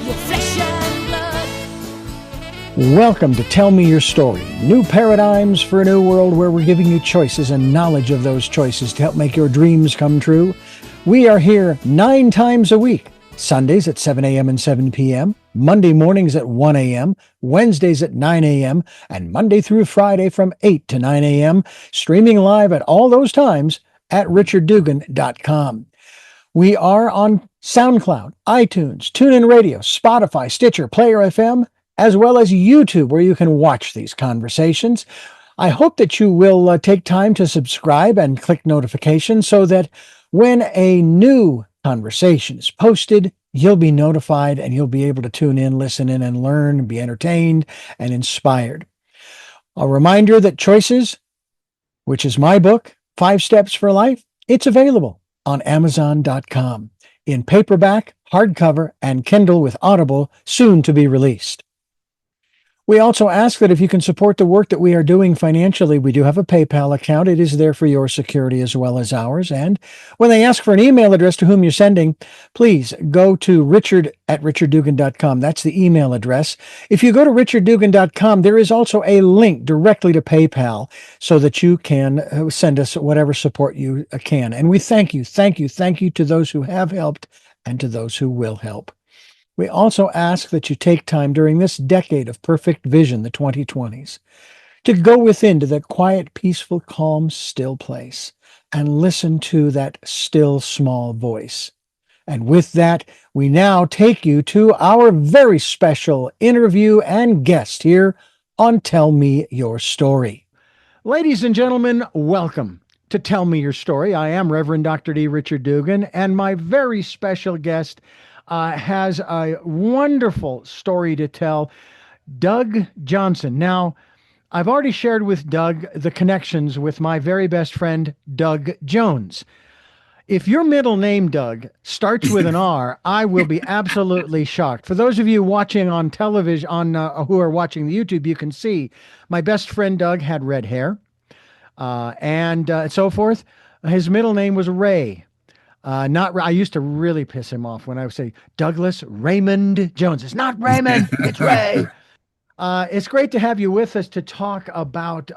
your flesh and blood. Welcome to Tell Me Your Story. New paradigms for a new world where we're giving you choices and knowledge of those choices to help make your dreams come true. We are here 9 times a week. Sundays at 7 a.m. and 7 p.m., Monday mornings at 1 a.m., Wednesdays at 9 a.m., and Monday through Friday from 8 to 9 a.m., streaming live at all those times at richarddugan.com. We are on SoundCloud, iTunes, TuneIn Radio, Spotify, Stitcher, Player FM, as well as YouTube, where you can watch these conversations. I hope that you will take time to subscribe and click notifications so that when a new conversation is posted, you'll be notified and you'll be able to tune in, listen in, and learn, be entertained and inspired. A reminder that Choices, which is my book, 5 Steps for Life, it's available on Amazon.com in paperback, hardcover, and Kindle with Audible, soon to be released. We also ask that if you can support the work that we are doing financially, we do have a PayPal account. It is there for your security as well as ours. And when they ask for an email address to whom you're sending, please go to richard@richarddugan.com. That's the email address. If you go to richarddugan.com, there is also a link directly to PayPal so that you can send us whatever support you can. And we thank you to those who have helped and to those who will help. We also ask that you take time during this decade of perfect vision, the 2020s, to go within to that quiet, peaceful, calm, still place and listen to that still, small voice. And with that, we now take you to our very special interview and guest here on Tell Me Your Story. Ladies and gentlemen, welcome to Tell Me Your Story. I am Reverend Dr. D. Richard Dugan, and my very special guest has a wonderful story to tell, Doug Johnston. Now, I've already shared with Doug the connections with my very best friend, Doug Jones. If your middle name, Doug, starts with an R, I will be absolutely shocked. For those of you watching on television, who are watching the YouTube, you can see my best friend, Doug, had red hair and so forth. His middle name was Ray. I used to really piss him off when I would say Douglas Raymond Jones. It's not Raymond, it's Ray. It's great to have you with us to talk about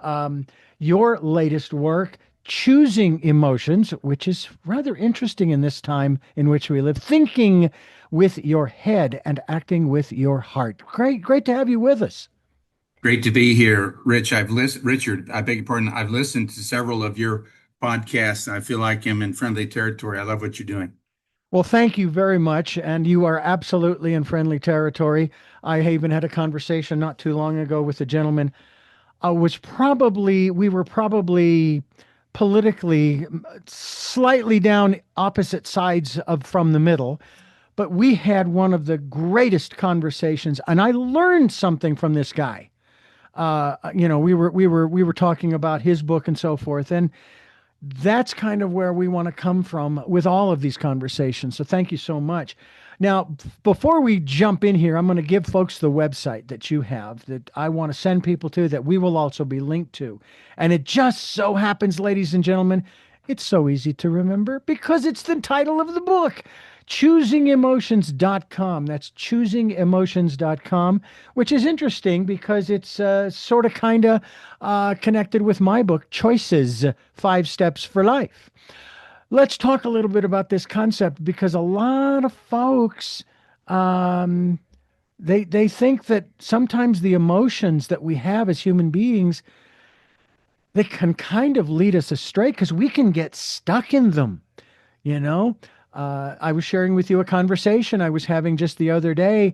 your latest work, Choosing Emotions, which is rather interesting in this time in which we live. Thinking with your head and acting with your heart. Great to have you with us. Great to be here, Rich. Richard, I beg your pardon. I've listened to several of your podcasts. I feel like I'm in friendly territory. I love what you're doing. Well, thank you very much. And you are absolutely in friendly territory. I even had a conversation not too long ago with a gentleman. We were probably politically slightly down opposite sides from the middle, but we had one of the greatest conversations, and I learned something from this guy. We were talking about his book and so forth, and that's kind of where we want to come from with all of these conversations. So thank you so much. Now, before we jump in here, I'm going to give folks the website that you have that I want to send people to, that we will also be linked to. And it just so happens, ladies and gentlemen, it's so easy to remember because it's the title of the book. ChoosingEmotions.com. That's ChoosingEmotions.com, which is interesting because it's sort of kind of connected with my book, Choices, 5 Steps for Life. Let's talk a little bit about this concept because a lot of folks, they think that sometimes the emotions that we have as human beings, they can kind of lead us astray because we can get stuck in them, you know? I was sharing with you a conversation I was having just the other day,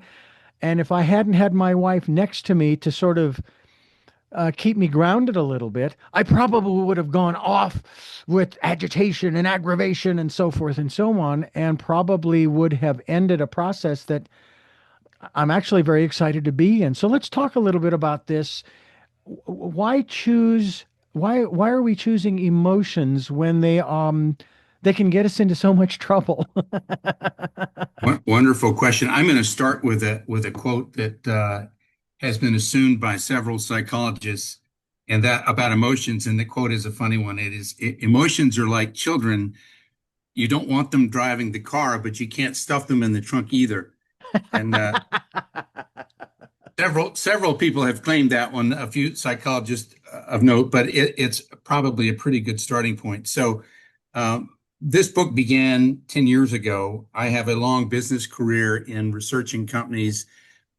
and if I hadn't had my wife next to me to sort of keep me grounded a little bit, I probably would have gone off with agitation and aggravation and so forth and so on, and probably would have ended a process that I'm actually very excited to be in. So let's talk a little bit about this. Why are we choosing emotions when they can get us into so much trouble? Wonderful question. I'm going to start with a quote that has been assumed by several psychologists, and that about emotions. And the quote is a funny one. It is, emotions are like children. You don't want them driving the car, but you can't stuff them in the trunk either. And several people have claimed that one, a few psychologists of note, but it's probably a pretty good starting point. So this book began 10 years ago. I have a long business career in researching companies,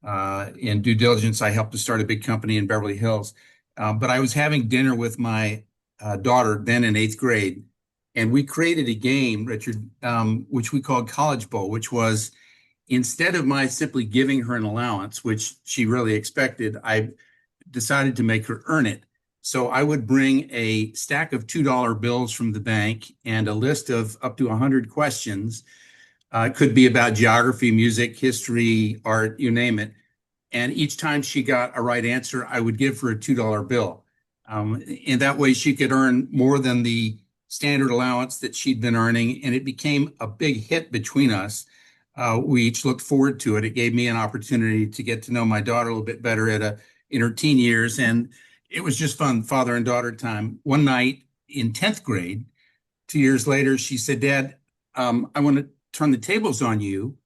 in due diligence. I helped to start a big company in Beverly Hills. But I was having dinner with my daughter, then in 8th grade, and we created a game, Richard, which we called College Bowl, which was, instead of my simply giving her an allowance, which she really expected, I decided to make her earn it. So I would bring a stack of $2 bills from the bank and a list of up to 100 questions. It could be about geography, music, history, art, you name it. And each time she got a right answer, I would give her a $2 bill. And that way she could earn more than the standard allowance that she'd been earning. And it became a big hit between us. We each looked forward to it. It gave me an opportunity to get to know my daughter a little bit better in her teen years. And it was just fun, father and daughter time. One night in 10th grade, 2 years later, she said, Dad, I want to turn the tables on you.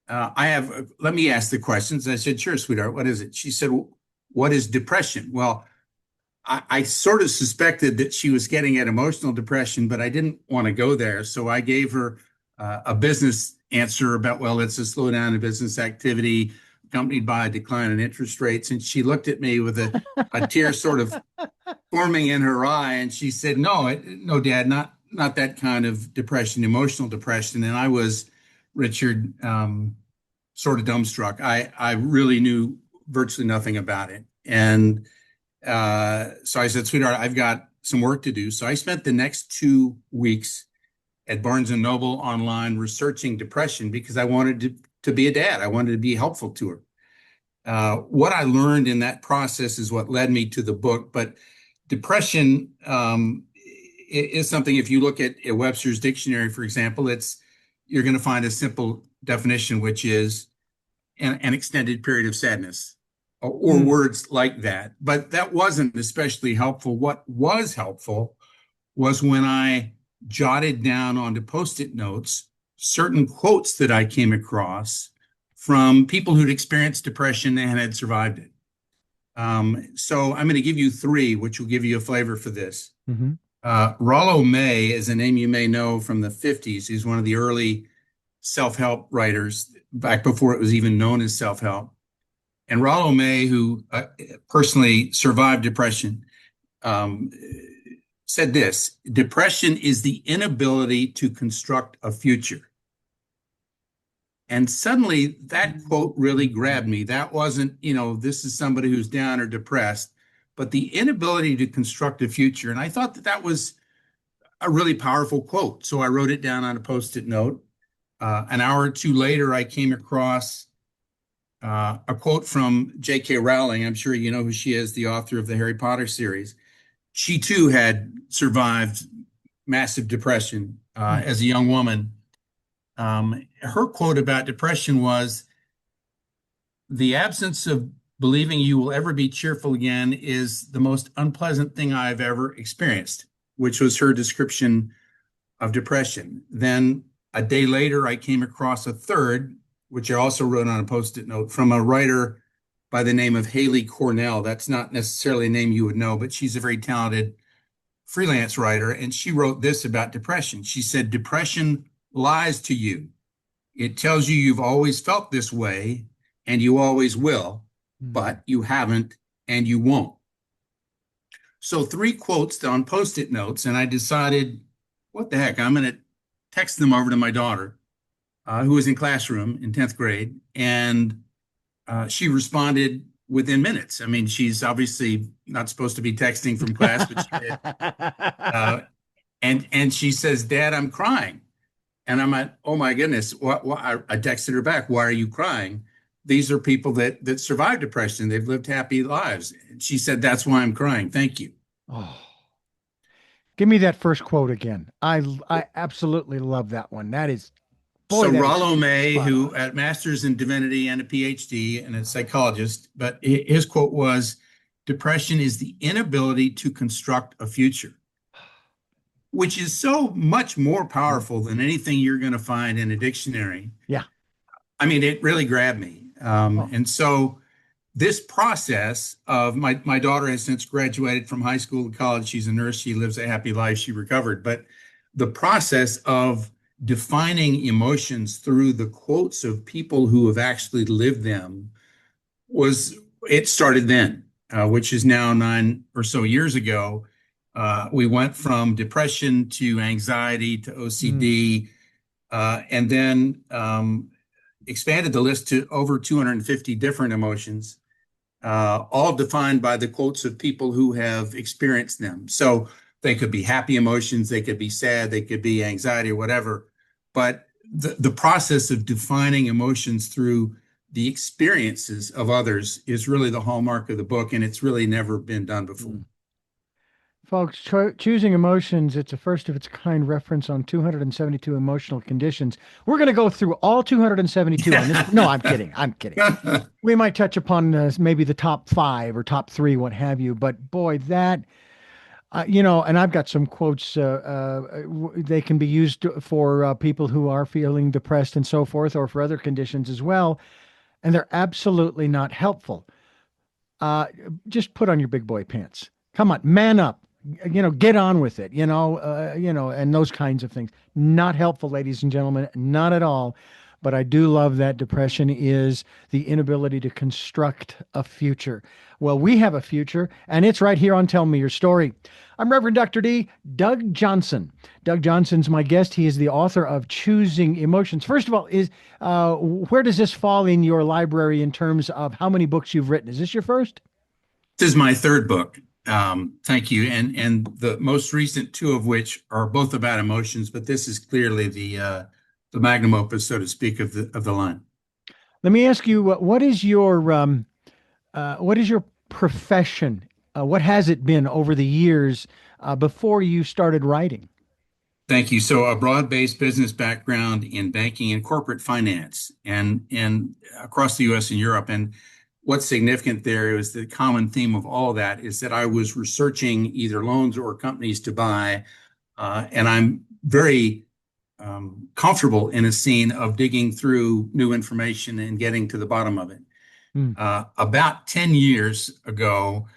Let me ask the questions. I said, sure, sweetheart. What is it? She said, what is depression? Well, I sort of suspected that she was getting at emotional depression, but I didn't want to go there. So I gave her a business answer about, well, it's a slowdown in business activity accompanied by a decline in interest rates. And she looked at me with a tear sort of forming in her eye. And she said, no, Dad, not that kind of depression, emotional depression. And I was, Richard, sort of dumbstruck. I really knew virtually nothing about it. And so I said, sweetheart, I've got some work to do. So I spent the next 2 weeks at Barnes & Noble online researching depression because I wanted to be a dad. I wanted to be helpful to her. What I learned in that process is what led me to the book. But depression is something, if you look at Webster's dictionary, for example, you're going to find a simple definition, which is an extended period of sadness or words like that. But that wasn't especially helpful. What was helpful was when I jotted down onto Post-it notes certain quotes that I came across from people who'd experienced depression and had survived it. So I'm going to give you 3, which will give you a flavor for this. Mm-hmm. Rollo May is a name you may know from the 50s. He's one of the early self-help writers, back before it was even known as self-help. And Rollo May, who personally survived depression, said this: depression is the inability to construct a future. And suddenly that quote really grabbed me. That wasn't, this is somebody who's down or depressed, but the inability to construct a future. And I thought that was a really powerful quote. So I wrote it down on a Post-it note. An hour or two later, I came across a quote from J.K. Rowling. I'm sure you know who she is, the author of the Harry Potter series. She too had survived massive depression as a young woman. Her quote about depression was, "The absence of believing you will ever be cheerful again is the most unpleasant thing I've ever experienced," which was her description of depression. Then a day later, I came across a third, which I also wrote on a Post-it note, from a writer by the name of Haley Cornell. That's not necessarily a name you would know, but she's a very talented freelance writer. And she wrote this about depression. She said, "Depression lies to you. It tells you you've always felt this way and you always will, but you haven't and you won't." So 3 quotes on Post-it notes, and I decided, what the heck, I'm going to text them over to my daughter, who was in classroom in 10th grade, and she responded within minutes. I mean, she's obviously not supposed to be texting from class, but she did. And she says, "Dad, I'm crying." And I'm like, oh my goodness. I texted her back, "Why are you crying? These are people that survived depression. They've lived happy lives." And she said, "That's why I'm crying. Thank you." Oh, give me that first quote again. I absolutely love that one. That is, boy, So that is Rollo May, spot who on. had master's in divinity and a PhD and a psychologist, but his quote was, "Depression is the inability to construct a future," which is so much more powerful than anything you're going to find in a dictionary. Yeah. I mean, it really grabbed me. Oh, And so this process of my daughter has since graduated from high school and college. She's a nurse. She lives a happy life. She recovered. But the process of defining emotions through the quotes of people who have actually lived them it started then, which is now 9 or so years ago. We went from depression to anxiety to mm, OCD, and then expanded the list to over 250 different emotions, all defined by the quotes of people who have experienced them. So they could be happy emotions, they could be sad, they could be anxiety or whatever. But the process of defining emotions through the experiences of others is really the hallmark of the book, and it's really never been done before. mm. Folks, choosing emotions, it's a first of its kind reference on 272 emotional conditions. We're going to go through all 272 on this. No, I'm kidding. I'm kidding. We might touch upon maybe the top five or top three, what have you. But boy, that, and I've got some quotes. They can be used for people who are feeling depressed and so forth, or for other conditions as well. And they're absolutely not helpful. Uh, just put on your big boy pants. Come on, man up. Get on with it. And those kinds of things. Not helpful, ladies and gentlemen. Not at all. But I do love that depression is the inability to construct a future. Well, we have a future, and it's right here on Tell Me Your Story. I'm Reverend Dr. D, Doug Johnson. Doug Johnson's my guest. He is the author of Choosing Emotions. First of all, where does this fall in your library in terms of how many books you've written? Is this your first? This is my third book. Thank you. And the most recent two of which are both about emotions, but this is clearly the magnum opus, so to speak, of the line. Let me ask you, what is your profession? What has it been over the years before you started writing? Thank you. So a broad-based business background in banking and corporate finance and across the US and Europe. And what's significant there is the common theme of all that is that I was researching either loans or companies to buy. And I'm very comfortable in a scene of digging through new information and getting to the bottom of it. Hmm. About 10 years ago,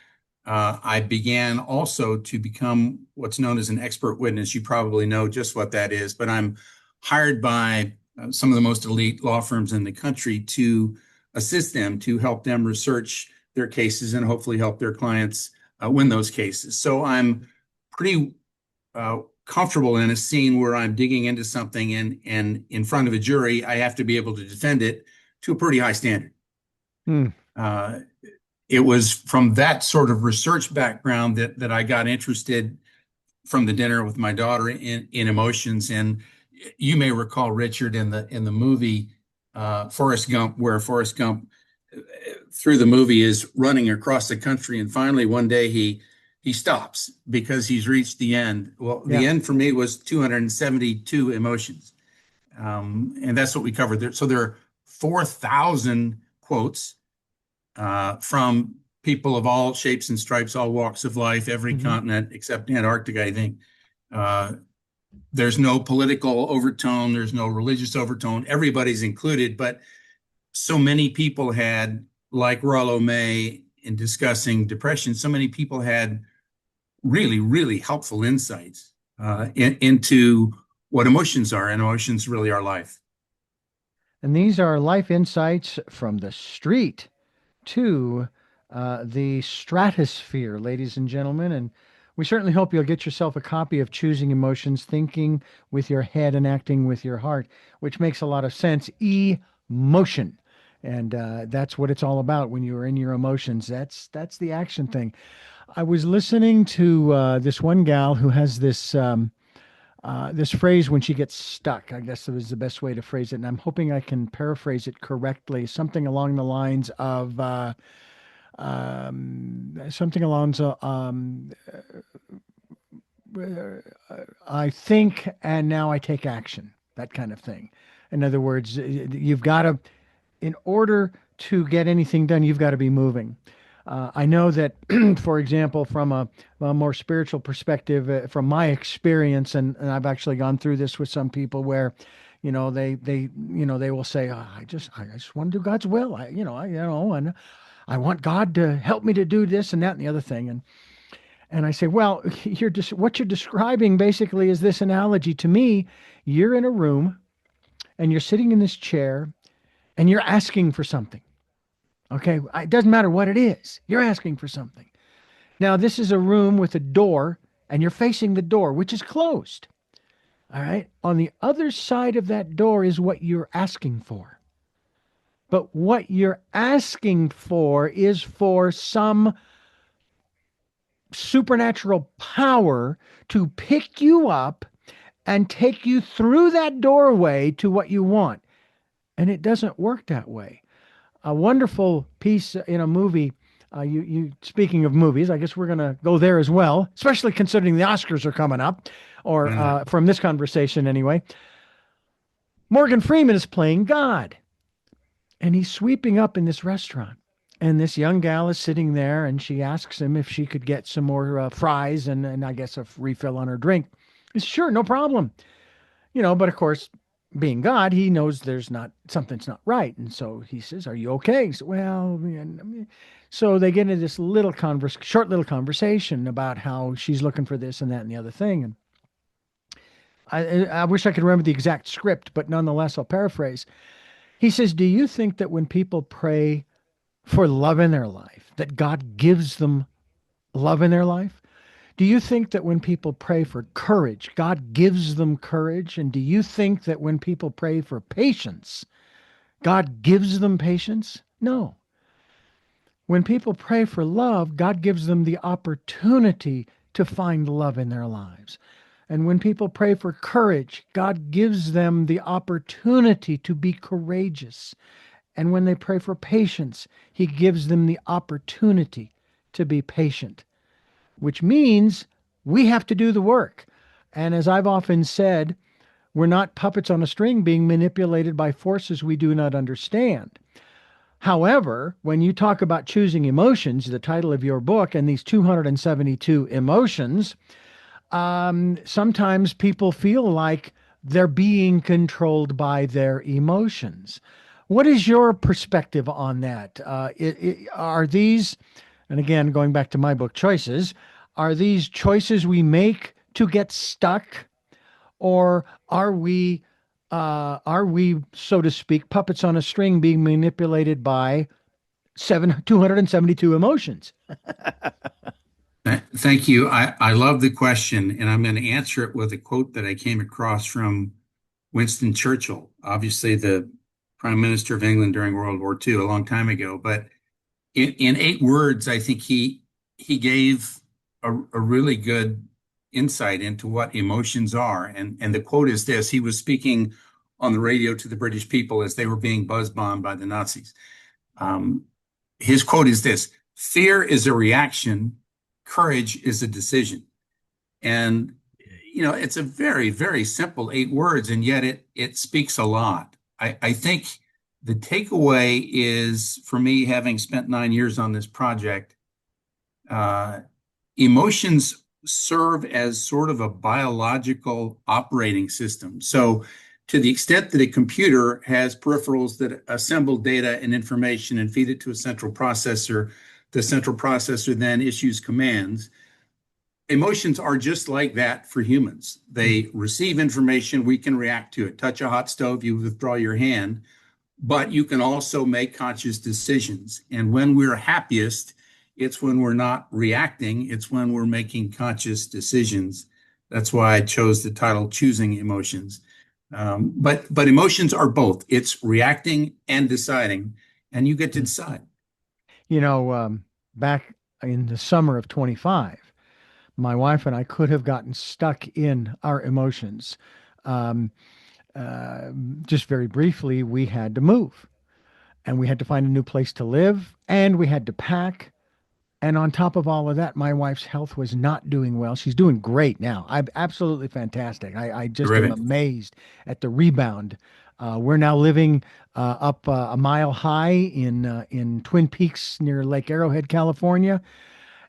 I began also to become what's known as an expert witness. You probably know just what that is, but I'm hired by some of the most elite law firms in the country to assist them, to help them research their cases and hopefully help their clients win those cases. So I'm pretty comfortable in a scene where I'm digging into something and in front of a jury, I have to be able to defend it to a pretty high standard. Hmm. It was from that sort of research background that I got interested from the dinner with my daughter in emotions. And you may recall Richard in the movie Forrest Gump, where Forrest Gump through the movie is running across the country, and finally one day he stops because he's reached the end. Well, the end for me was 272 emotions, and that's what we covered there. So there are 4,000 quotes from people of all shapes and stripes, all walks of life, every continent except Antarctica, I think. There's no political overtone. There's no religious overtone. Everybody's included, but so many people had, like Rollo May in discussing depression, so many people had really, really helpful insights into what emotions are, and emotions really are life. And these are life insights from the street to the stratosphere, ladies and gentlemen. And we certainly hope you'll get yourself a copy of Choosing Emotions, Thinking with Your Head and Acting with Your Heart, which makes a lot of sense. Emotion. And that's what it's all about when you're in your emotions. That's the action thing. I was listening to this one gal who has this phrase when she gets stuck. I guess that was the best way to phrase it. And I'm hoping I can paraphrase it correctly. Something along the lines of something along I think and now I take action, that kind of thing. In other words, you've got to, in order to get anything done, you've got to be moving. I know that, for example, from a more spiritual perspective, from my experience, and I've actually gone through this with some people where, they will say, "Oh, I just want to do God's will. And I want God to help me to do this and that and the other thing." And I say, well, what you're describing basically is this analogy to me. You're in a room and you're sitting in this chair and you're asking for something. Okay. It doesn't matter what it is. You're asking for something. Now, this is a room with a door and you're facing the door, which is closed. All right. On the other side of that door is what you're asking for. But what you're asking for is for some supernatural power to pick you up and take you through that doorway to what you want. And it doesn't work that way. A wonderful piece in a movie. You speaking of movies, I guess we're going to go there as well, especially considering the Oscars are coming up, or from this conversation anyway. Morgan Freeman is playing God, and he's sweeping up in this restaurant. And this young gal is sitting there, and she asks him if she could get some more fries and I guess a refill on her drink. He says, sure, no problem. But of course, being God, he knows something's not right. And so he says, are you okay? He says, well, man. So they get into this short little conversation about how she's looking for this and that and the other thing. And I wish I could remember the exact script, but nonetheless, I'll paraphrase. He says, do you think that when people pray for love in their life, that God gives them love in their life? Do you think that when people pray for courage, God gives them courage? And do you think that when people pray for patience, God gives them patience? No. When people pray for love, God gives them the opportunity to find love in their lives. And when people pray for courage, God gives them the opportunity to be courageous. And when they pray for patience, he gives them the opportunity to be patient, which means we have to do the work. And as I've often said, we're not puppets on a string being manipulated by forces we do not understand. However, when you talk about choosing emotions, the title of your book, and these 272 emotions, sometimes people feel like they're being controlled by their emotions. What is your perspective on that? Are these, and again, going back to my book, Choices, are these choices we make to get stuck? Or are we, so to speak, puppets on a string being manipulated by 272 emotions? Thank you. I love the question, and I'm going to answer it with a quote that I came across from Winston Churchill, obviously the Prime Minister of England during World War II, a long time ago. But in 8 words, I think he gave a really good insight into what emotions are. And the quote is this: he was speaking on the radio to the British people as they were being buzz-bombed by the Nazis. His quote is this: fear is a reaction, courage is a decision. And, it's a very, very simple 8 words, and yet it speaks a lot. I think the takeaway is, for me, having spent 9 years on this project, emotions serve as sort of a biological operating system. So to the extent that a computer has peripherals that assemble data and information and feed it to a central processor, the central processor then issues commands. Emotions are just like that for humans. They receive information, we can react to it. Touch a hot stove, you withdraw your hand, but you can also make conscious decisions. And when we're happiest, it's when we're not reacting, it's when we're making conscious decisions. That's why I chose the title, Choosing Emotions. But emotions are both. It's reacting and deciding, and you get to decide. Back in the summer of 25, my wife and I could have gotten stuck in our emotions. Just very briefly, we had to move, and we had to find a new place to live, and we had to pack. And on top of all of that, my wife's health was not doing well. She's doing great now. I'm absolutely fantastic. I just am amazed at the rebound. We're now living up a mile high in Twin Peaks near Lake Arrowhead, California.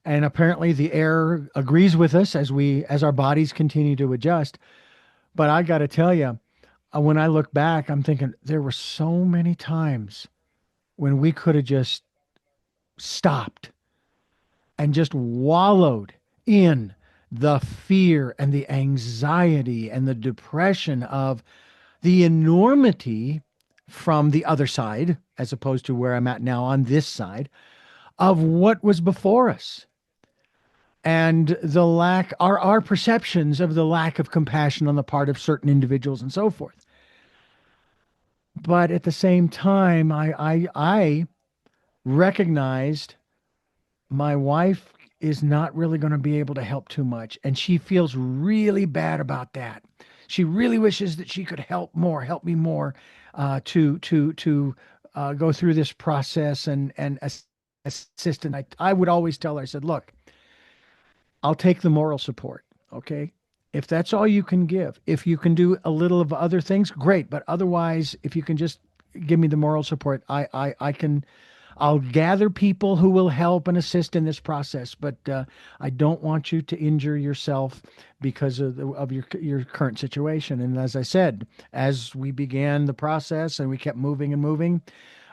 And apparently the air agrees with us as our bodies continue to adjust. But I got to tell you, when I look back, I'm thinking there were so many times when we could have just stopped and just wallowed in the fear and the anxiety and the depression of the enormity from the other side, as opposed to where I'm at now on this side, of what was before us and the lack, our perceptions of the lack of compassion on the part of certain individuals and so forth. But at the same time, I recognized my wife is not really going to be able to help too much. And she feels really bad about that. She really wishes that she could help me more, to go through this process and assist. And I would always tell her, I said, look, I'll take the moral support. Okay. If that's all you can give, if you can do a little of other things, great. But otherwise, if you can just give me the moral support, I can, I'll gather people who will help and assist in this process. But I don't want you to injure yourself because of your current situation. And as I said, as we began the process and we kept moving and moving,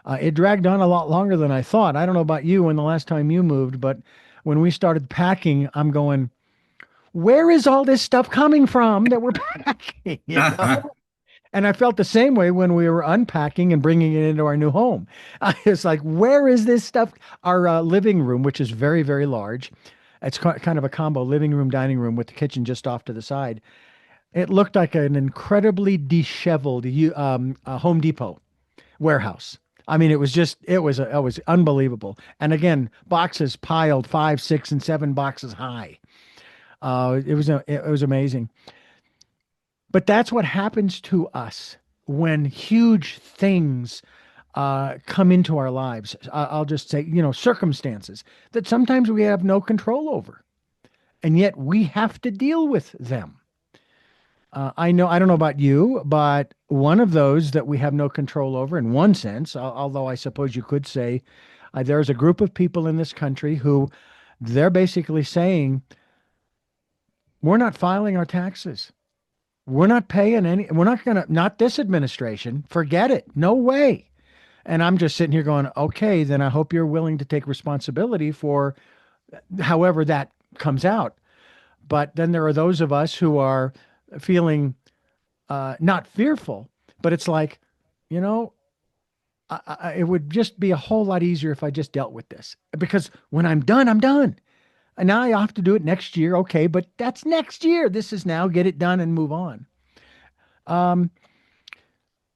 it dragged on a lot longer than I thought. I don't know about you when the last time you moved, but when we started packing, I'm going, where is all this stuff coming from that we're packing? You know? And I felt the same way when we were unpacking and bringing it into our new home. It's like, where is this stuff? Our living room, which is very, very large, it's kind of a combo living room, dining room with the kitchen just off to the side. It looked like an incredibly disheveled Home Depot warehouse. I mean, it was unbelievable. And again, boxes piled 5, 6, and 7 boxes high. It was amazing. But that's what happens to us when huge things come into our lives. I'll just say, circumstances that sometimes we have no control over, and yet we have to deal with them. I don't know about you, but one of those that we have no control over, in one sense, although I suppose you could say there's a group of people in this country who they're basically saying, we're not filing our taxes. We're not paying we're not going to, not this administration, forget it. No way. And I'm just sitting here going, okay, then I hope you're willing to take responsibility for however that comes out. But then there are those of us who are feeling not fearful, but it's like, you know, it would just be a whole lot easier if I just dealt with this, because when I'm done, I'm done. And now I have to do it next year. Okay, but that's next year. This is now get it done and move on.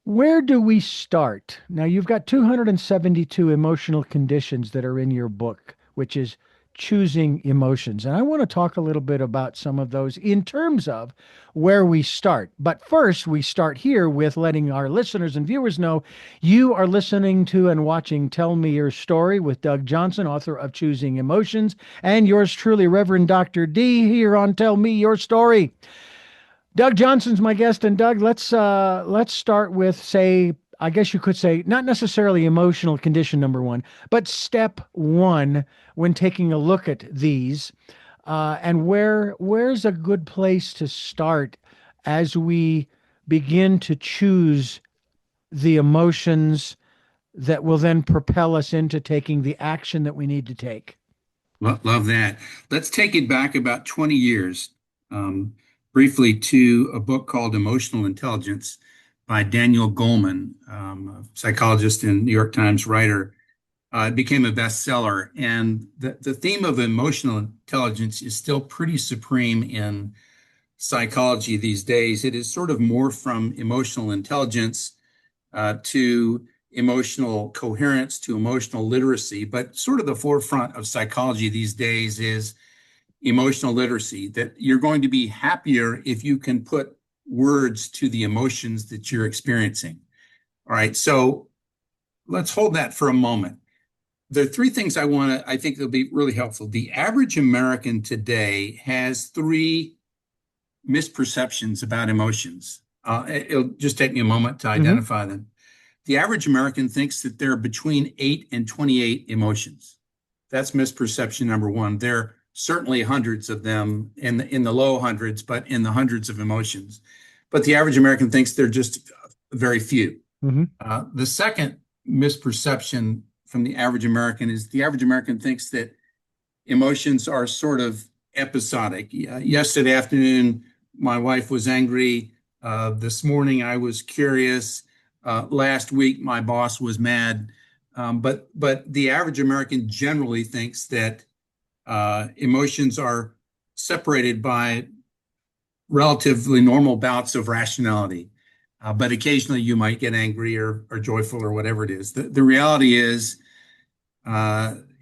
Where do we start? Now, you've got 272 emotional conditions that are in your book, which is choosing emotions. And I want to talk a little bit about some of those in terms of where we start. But first, we start here with letting our listeners and viewers know you are listening to and watching Tell Me Your Story with Doug Johnston, author of Choosing Emotions, and yours truly, Reverend Dr. D, here on Tell Me Your Story. Doug Johnston's my guest, and Doug, let's start with, say, I guess you could say, not necessarily emotional condition number one, but step one when taking a look at these, and where's a good place to start as we begin to choose the emotions that will then propel us into taking the action that we need to take. Love that. Let's take it back about 20 years. Briefly to a book called Emotional Intelligence by Daniel Goleman, a psychologist and New York Times writer. It became a bestseller. And the theme of emotional intelligence is still pretty supreme in psychology these days. It is sort of more from emotional intelligence to emotional coherence to emotional literacy. But sort of the forefront of psychology these days is emotional literacy, that you're going to be happier if you can put words to the emotions that you're experiencing. All right, so let's hold that for a moment. There are 3 things I think that'll be really helpful. The average American today has 3 misperceptions about emotions. It'll just take me a moment to identify them. The average American thinks that there are between 8 and 28 emotions. That's misperception number 1. Certainly hundreds of them in the low hundreds, but in the hundreds of emotions. but the average American thinks they're just very few. Mm-hmm. The second misperception from the average American is the average American thinks that emotions are sort of episodic. Yesterday afternoon, my wife was angry. This morning, I was curious. Last week, my boss was mad. But the average American generally thinks that emotions are separated by relatively normal bouts of rationality. But occasionally you might get angry or joyful or whatever it is. The reality is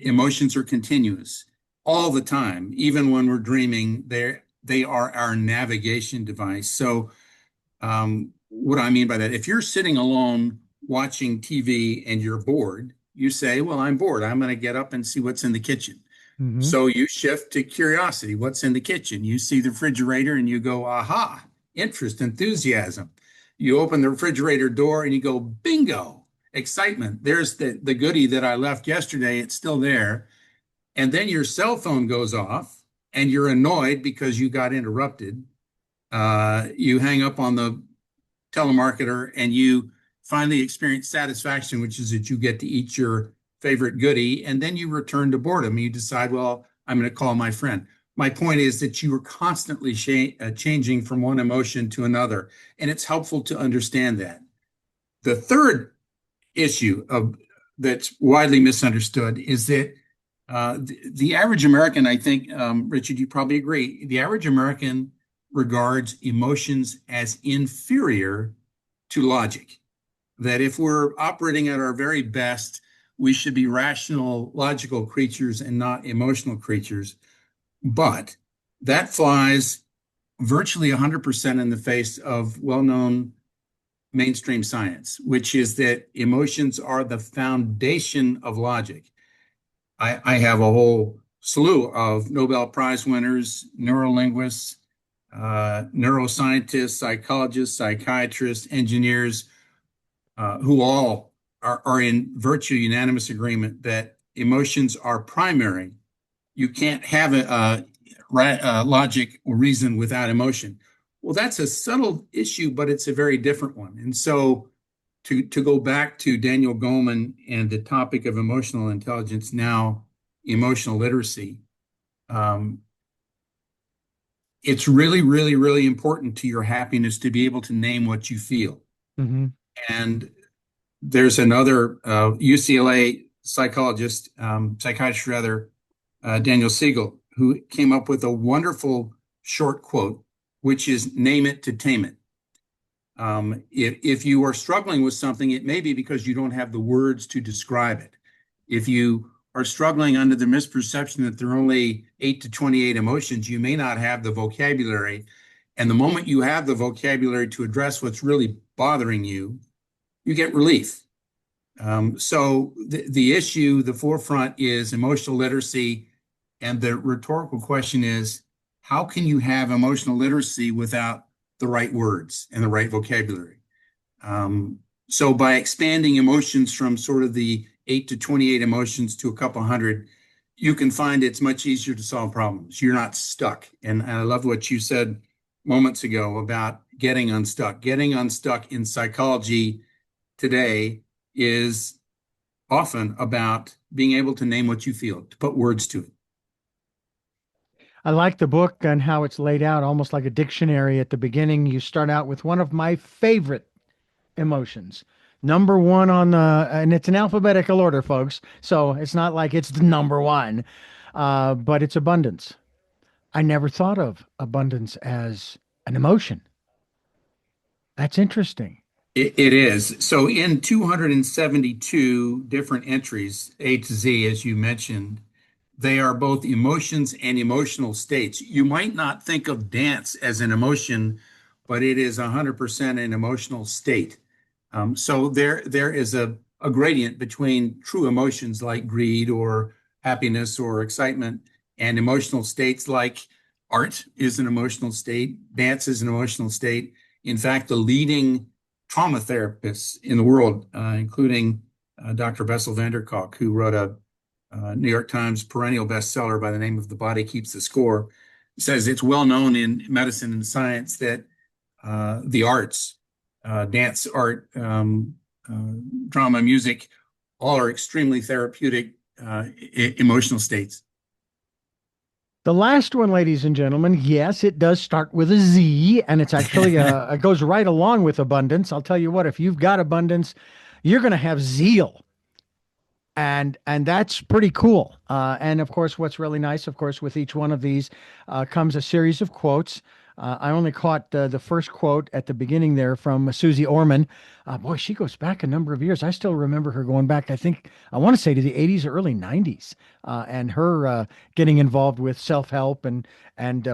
emotions are continuous all the time. Even when we're dreaming, they are our navigation device. So what do I mean by that? If you're sitting alone watching TV and you're bored, you say, well, I'm bored. I'm going to get up and see what's in the kitchen. Mm-hmm. So you shift to curiosity. What's in the kitchen? You see the refrigerator and you go, aha, interest, enthusiasm. You open the refrigerator door and you go, bingo, excitement. There's the goodie that I left yesterday. It's still there. And then your cell phone goes off and you're annoyed because you got interrupted. You hang up on the telemarketer and you finally experience satisfaction, which is that you get to eat your favorite goodie, and then you return to boredom. You decide, well, I'm going to call my friend. My point is that you are constantly changing from one emotion to another, and it's helpful to understand that. The third issue that's widely misunderstood is that the average American, I think, Richard, you probably agree, the average American regards emotions as inferior to logic. That if we're operating at our very best, we should be rational, logical creatures and not emotional creatures. But that flies virtually 100% in the face of well-known mainstream science, which is that emotions are the foundation of logic. I have a whole slew of Nobel Prize winners, neurolinguists, neuroscientists, psychologists, psychiatrists, engineers, who all are in virtue unanimous agreement that emotions are primary. You can't have a logic or reason without emotion. Well, that's a subtle issue, but it's a very different one. And so to go back to Daniel Goleman and the topic of emotional intelligence, now emotional literacy, it's really, really, really important to your happiness to be able to name what you feel. Mm-hmm. And there's another UCLA psychiatrist, Daniel Siegel, who came up with a wonderful short quote, which is name it to tame it. If you are struggling with something, it may be because you don't have the words to describe it. If you are struggling under the misperception that there are only 8 to 28 emotions, you may not have the vocabulary. And the moment you have the vocabulary to address what's really bothering you, you get relief. So the issue, the forefront is emotional literacy. And the rhetorical question is, how can you have emotional literacy without the right words and the right vocabulary? So by expanding emotions from sort of the 8 to 28 emotions to a couple hundred, you can find it's much easier to solve problems. You're not stuck. And I love what you said moments ago about getting unstuck. Getting unstuck in psychology today is often about being able to name what you feel, to put words to it. I like the book and how it's laid out almost like a dictionary. At the beginning, you start out with one of my favorite emotions. Number one on the, and it's in alphabetical order, folks. So it's not like it's the number one, but it's abundance. I never thought of abundance as an emotion. That's interesting. It is. So in 272 different entries, A to Z, as you mentioned, they are both emotions and emotional states. You might not think of dance as an emotion, but it is 100% an emotional state. So there is a gradient between true emotions like greed or happiness or excitement and emotional states like art is an emotional state, dance is an emotional state. In fact, the leading trauma therapists in the world, including Dr. Bessel van der Kolk, who wrote a New York Times perennial bestseller by the name of The Body Keeps the Score, says it's well known in medicine and science that the arts, dance, art, drama, music, all are extremely therapeutic emotional states. The last one, ladies and gentlemen, yes, it does start with a Z, and it's actually it goes right along with abundance. I'll tell you what, if you've got abundance, you're going to have zeal, and that's pretty cool. And of course, what's really nice, of course, with each one of these comes a series of quotes. I only caught the first quote at the beginning there from Susie Orman. Boy, she goes back a number of years. I still remember her going back, I think, I want to say to the 80s or early 90s, and her getting involved with self-help and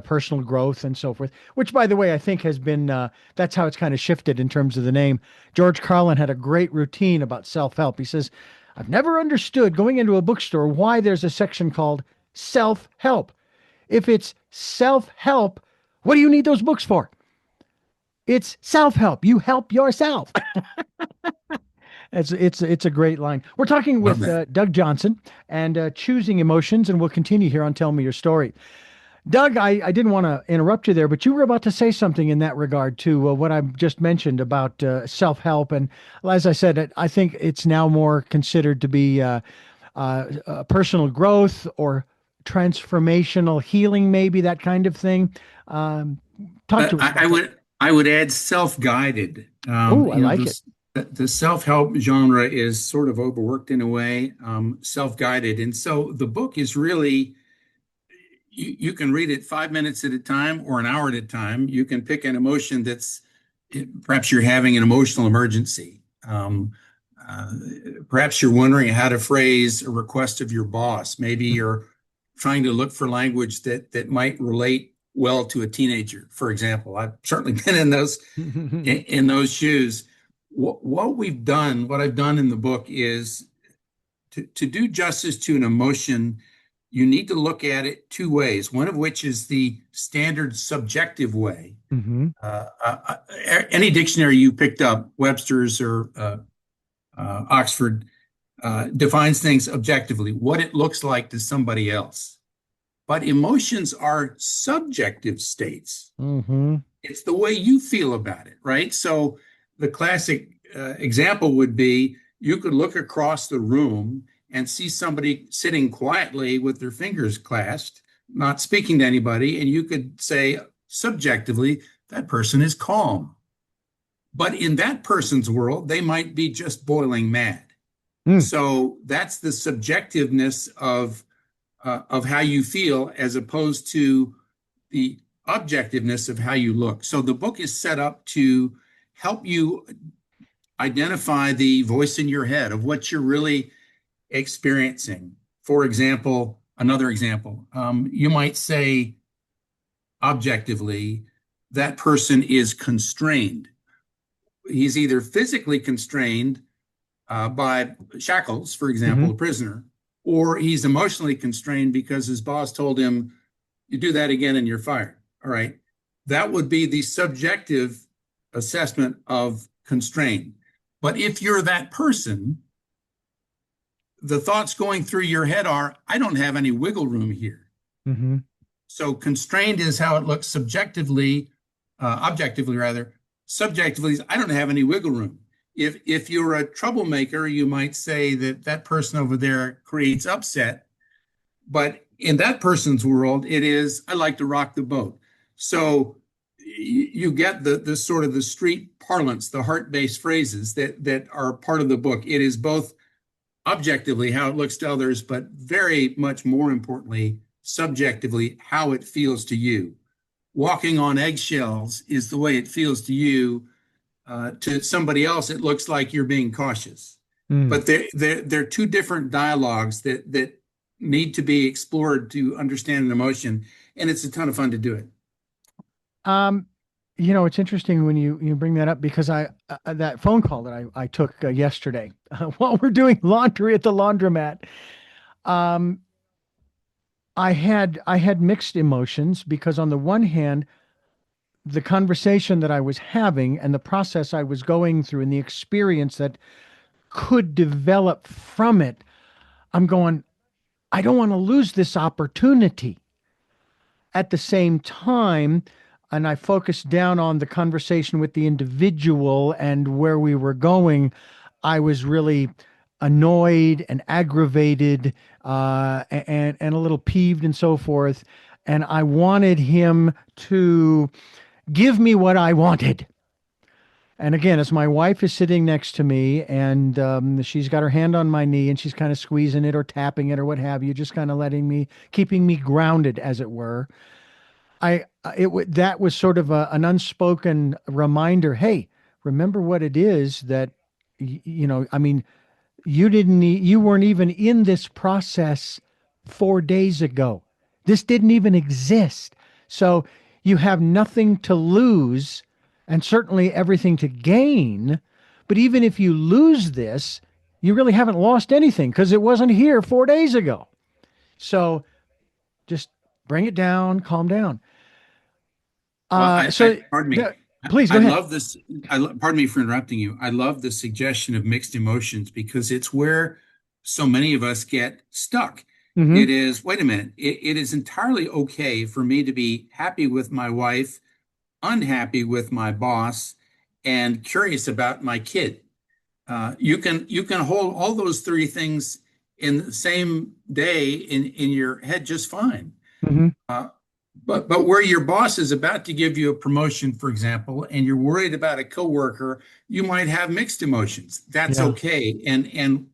personal growth and so forth, which, by the way, I think has been, that's how it's kind of shifted in terms of the name. George Carlin had a great routine about self-help. He says, I've never understood going into a bookstore why there's a section called self-help. If it's self-help, what do you need those books for? It's self-help. You help yourself. It's a great line. We're talking with Doug Johnston and choosing emotions, and we'll continue here on Tell Me Your Story. Doug, I didn't want to interrupt you there, but you were about to say something in that regard to what I've just mentioned about self-help. And as I said, I think it's now more considered to be personal growth or transformational healing, maybe that kind of thing. Talk to us about I would add self-guided. Oh, I like it. The self-help genre is sort of overworked in a way, self-guided. And so the book is really, you can read it 5 minutes at a time or an hour at a time. You can pick an emotion that's, perhaps you're having an emotional emergency. Perhaps you're wondering how to phrase a request of your boss. Maybe you're trying to look for language that might relate well to a teenager, for example. I've certainly been in those in those shoes. What we've done, what I've done in the book is to do justice to an emotion, you need to look at it two ways, one of which is the standard subjective way. Mm-hmm. Any dictionary you picked up, Webster's or Oxford, defines things objectively, what it looks like to somebody else. But emotions are subjective states. Mm-hmm. It's the way you feel about it, right? So the classic example would be you could look across the room and see somebody sitting quietly with their fingers clasped, not speaking to anybody, and you could say subjectively, that person is calm. But in that person's world, they might be just boiling mad. So that's the subjectiveness of how you feel as opposed to the objectiveness of how you look. So the book is set up to help you identify the voice in your head of what you're really experiencing. For example, another example, you might say objectively, that person is constrained. He's either physically constrained by shackles, for example, a prisoner, or he's emotionally constrained because his boss told him, you do that again and you're fired. All right. That would be the subjective assessment of constrained. But if you're that person, the thoughts going through your head are, I don't have any wiggle room here. Mm-hmm. So constrained is how it looks subjectively, objectively rather. Subjectively is, I don't have any wiggle room. If you're a troublemaker, you might say that person over there creates upset. But in that person's world, it is, I like to rock the boat. So you get the sort of the street parlance, the heart-based phrases that are part of the book. It is both objectively how it looks to others, but very much more importantly, subjectively, how it feels to you. Walking on eggshells is the way it feels to you. To somebody else, it looks like you're being cautious. But they're two different dialogues that need to be explored to understand an emotion, and it's a ton of fun to do it. It's interesting when you bring that up because that phone call that I took yesterday while we're doing laundry at the laundromat, I had mixed emotions because on the one hand, the conversation that I was having and the process I was going through and the experience that could develop from it, I'm going, I don't want to lose this opportunity. At the same time, and I focused down on the conversation with the individual and where we were going, I was really annoyed and aggravated, and a little peeved and so forth. And I wanted him to give me what I wanted. And again, as my wife is sitting next to me and she's got her hand on my knee and she's kind of squeezing it or tapping it or what have you, just kind of keeping me grounded, as it were. That was sort of an unspoken reminder. Hey, remember what it is that, I mean, you weren't even in this process 4 days ago. This didn't even exist. So you have nothing to lose and certainly everything to gain. But even if you lose this, you really haven't lost anything because it wasn't here 4 days ago. So just bring it down, calm down. Well, So pardon me. please go I ahead. love this. Pardon me for interrupting you. I love the suggestion of mixed emotions because it's where so many of us get stuck. Hmm. It is, wait a minute, it is entirely okay for me to be happy with my wife, unhappy with my boss, and curious about my kid. You can hold all those three things in the same day in your head just fine. Hmm. Uh, but where your boss is about to give you a promotion, for example, and you're worried about a coworker, you might have mixed emotions. That's Yeah. okay. And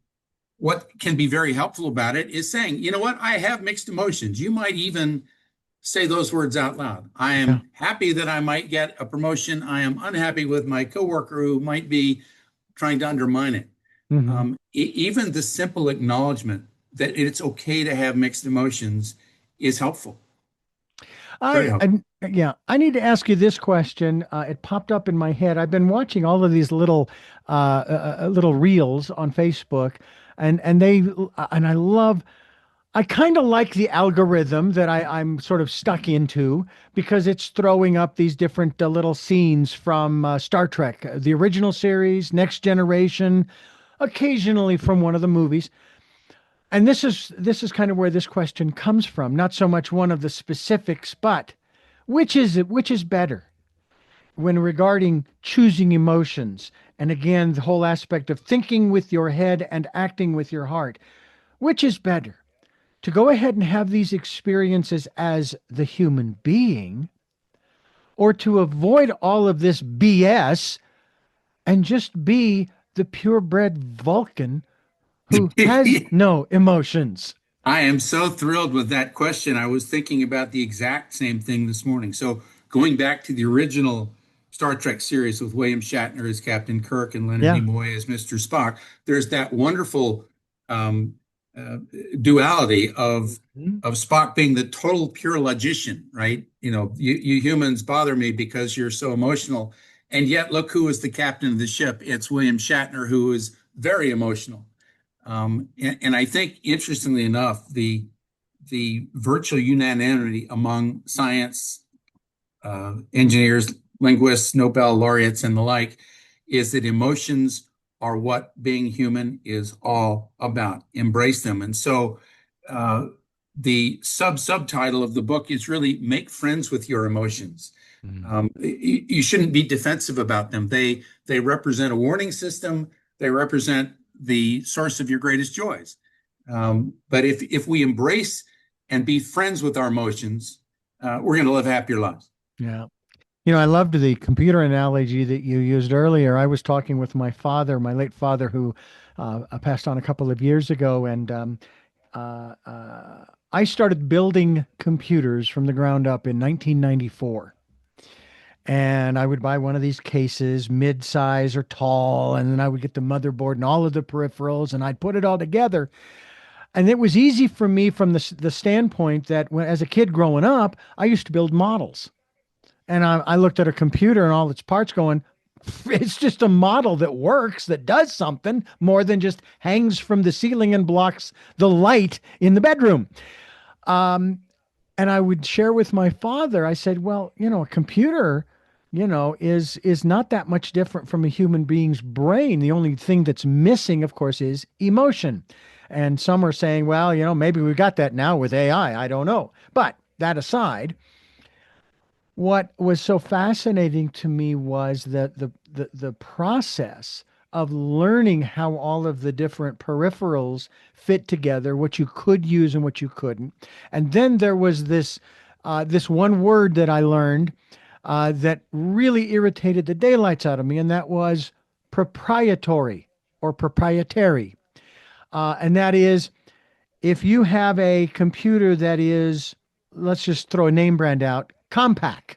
what can be very helpful about it is saying, you know what, I have mixed emotions. You might even say those words out loud. I Yeah. am happy that I might get a promotion. I am unhappy with my coworker who might be trying to undermine it. Hmm. Even the simple acknowledgement that it's okay to have mixed emotions is helpful. Very I, helpful. I yeah, I need to ask you this question. It popped up in my head. I've been watching all of these little reels on Facebook, and I love. I kind of like the algorithm that I'm sort of stuck into because it's throwing up these different little scenes from Star Trek, the original series, Next Generation, occasionally from one of the movies. And this is kind of where this question comes from, not so much one of the specifics, but which is better when regarding choosing emotions? And again, the whole aspect of thinking with your head and acting with your heart. Which is better? To go ahead and have these experiences as the human being, or to avoid all of this BS and just be the purebred Vulcan who has no emotions? I am so thrilled with that question. I was thinking about the exact same thing this morning. So, going back to the original Star Trek series with William Shatner as Captain Kirk and Leonard Yeah. Nimoy as Mr. Spock, there's that wonderful um, uh, duality Mhm. of Spock being the total pure logician, right? You humans bother me because you're so emotional, and yet look who is the captain of the ship. It's William Shatner, who is very emotional. And I think, interestingly enough, the virtual unanimity among science, engineers, linguists, Nobel laureates, and the like, is that emotions are what being human is all about. Embrace them. And so, uh, the subtitle of the book is really make friends with your emotions. Mhm. You shouldn't be defensive about them. They represent a warning system. They represent the source of your greatest joys. But if we embrace and be friends with our emotions, we're going to live happier lives. Yeah. I loved the computer analogy that you used earlier. I was talking with my father, my late father, who passed on a couple of years ago, and I started building computers from the ground up in 1994. And I would buy one of these cases, mid-size or tall, and then I would get the motherboard and all of the peripherals, and I'd put it all together. And it was easy for me from the standpoint that as a kid growing up, I used to build models. And I looked at a computer and all its parts going, it's just a model that works, that does something more than just hangs from the ceiling and blocks the light in the bedroom. Um, and I would share with my father, I said, well, a computer, is not that much different from a human being's brain. The only thing that's missing, of course, is emotion. And some are saying, well, maybe we got that now with AI. I don't know. But that aside, What was so fascinating to me was that the process of learning how all of the different peripherals fit together, what you could use and what you couldn't. And then there was this one word that I learned that really irritated the daylights out of me, and that was proprietary or proprietary. And that is if you have a computer that is, let's just throw a name brand out, compact,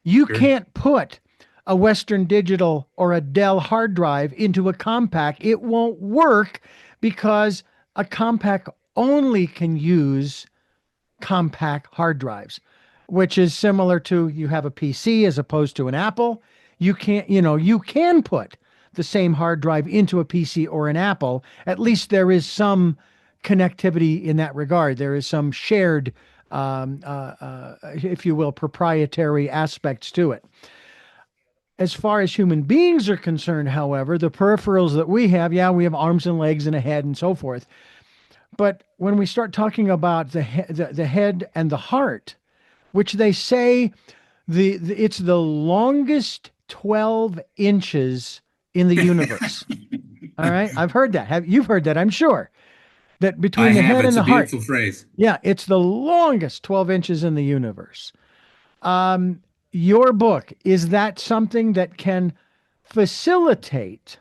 you Sure. can't put a Western Digital or a Dell hard drive into a compact. It won't work because a compact only can use compact hard drives, which is similar to you have a PC as opposed to an Apple. You can put the same hard drive into a PC or an Apple. At least there is some connectivity in that regard. There is some shared, if you will, proprietary aspects to it. As far as human beings are concerned, however, the peripherals that we have, yeah, we have arms and legs and a head and so forth. But when we start talking about the head and the heart, which they say it's the longest 12 inches in the universe. All right, I've heard that. You've heard that? I'm sure that I between the have. head and It's a the heart, beautiful phrase. yeah, it's the longest 12 inches in the universe. Your book, is that something that can facilitate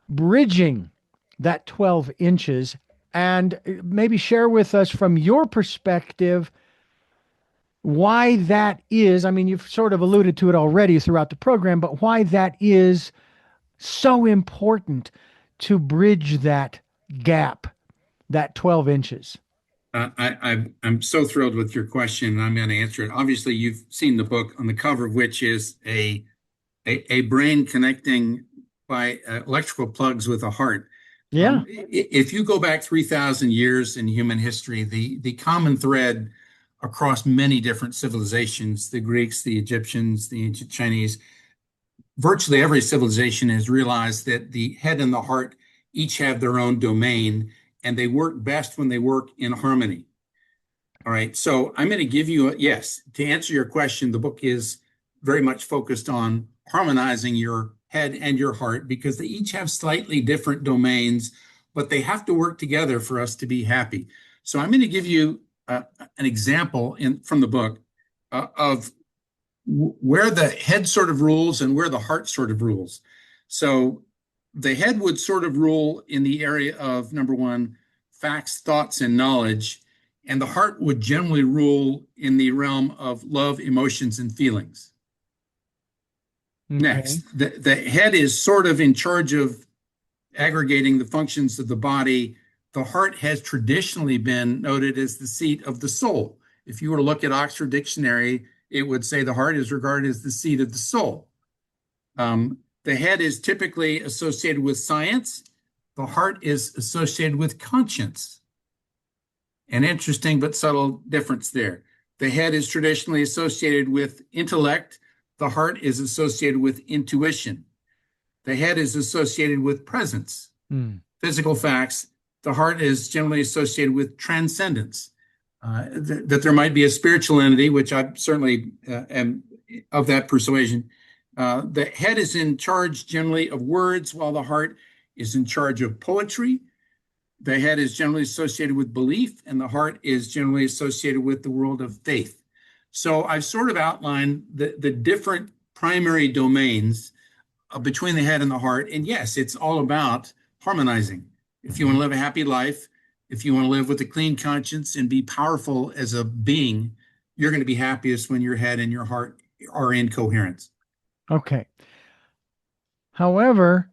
bridging that 12 inches and maybe share with us from your perspective why that is? I mean, you've sort of alluded to it already throughout the program, but why that is so important to bridge that gap, that 12 inches. I'm so thrilled with your question, and I'm going to answer it. Obviously, you've seen the book on the cover of which is a brain connecting by electrical plugs with a heart. Yeah. If you go back 3,000 years in human history, the common thread across many different civilizations, the Greeks, the Egyptians, the ancient Chinese, virtually every civilization has realized that the head and the heart each have their own domain, and they work best when they work in harmony. All right. So I'm going to give you yes, to answer your question, the book is very much focused on harmonizing your head and your heart because they each have slightly different domains, but they have to work together for us to be happy. So I'm going to give you an example from the book of where the head sort of rules and where the heart sort of rules. So the head would sort of rule in the area of, number one, facts, thoughts, and knowledge. And the heart would generally rule in the realm of love, emotions, and feelings. Okay. Next, the head is sort of in charge of aggregating the functions of the body. The heart has traditionally been noted as the seat of the soul. If you were to look at Oxford Dictionary, it would say the heart is regarded as the seat of the soul. The head is typically associated with science. The heart is associated with conscience. An interesting but subtle difference there. The head is traditionally associated with intellect. The heart is associated with intuition. The head is associated with presence, physical facts. The heart is generally associated with transcendence, that there might be a spiritual entity, which I certainly am of that persuasion. The head is in charge generally of words, while the heart is in charge of poetry. The head is generally associated with belief, and the heart is generally associated with the world of faith. So I've sort of outlined the different primary domains between the head and the heart. And yes, it's all about harmonizing. If you want to live a happy life, if you want to live with a clean conscience and be powerful as a being, you're going to be happiest when your head and your heart are in coherence. Okay. However,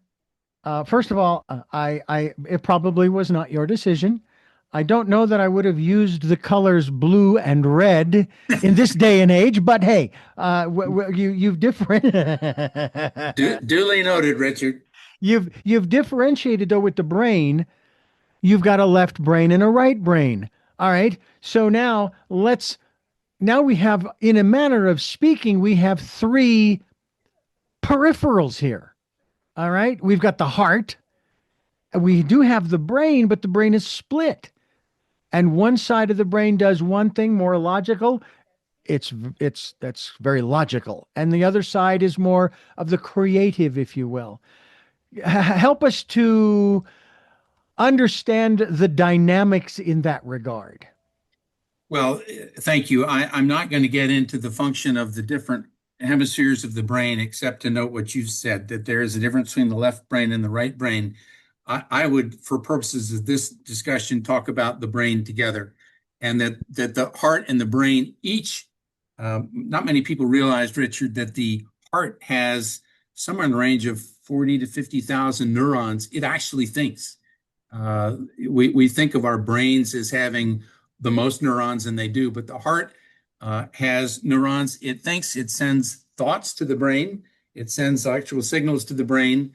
first of all, it probably was not your decision. I don't know that I would have used the colors blue and red in this day and age, but hey, you've different. Duly noted, Richard. You've differentiated though with the brain. You've got a left brain and a right brain. All right. So now we have, in a manner of speaking, we have three peripherals here. All right. We've got the heart. We do have the brain, but the brain is split. And one side of the brain does one thing more logical. that's very logical. And the other side is more of the creative, if you will. Help us to understand the dynamics in that regard. Well, thank you. I'm not going to get into the function of the different hemispheres of the brain, except to note what you said, that there is a difference between the left brain and the right brain. I would, for purposes of this discussion, talk about the brain together, and that the heart and the brain each, not many people realize, Richard, that the heart has somewhere in the range of 40 to 50,000 neurons. It actually thinks. We think of our brains as having the most neurons, and they do, but the heart has neurons. It thinks, it sends thoughts to the brain, it sends actual signals to the brain.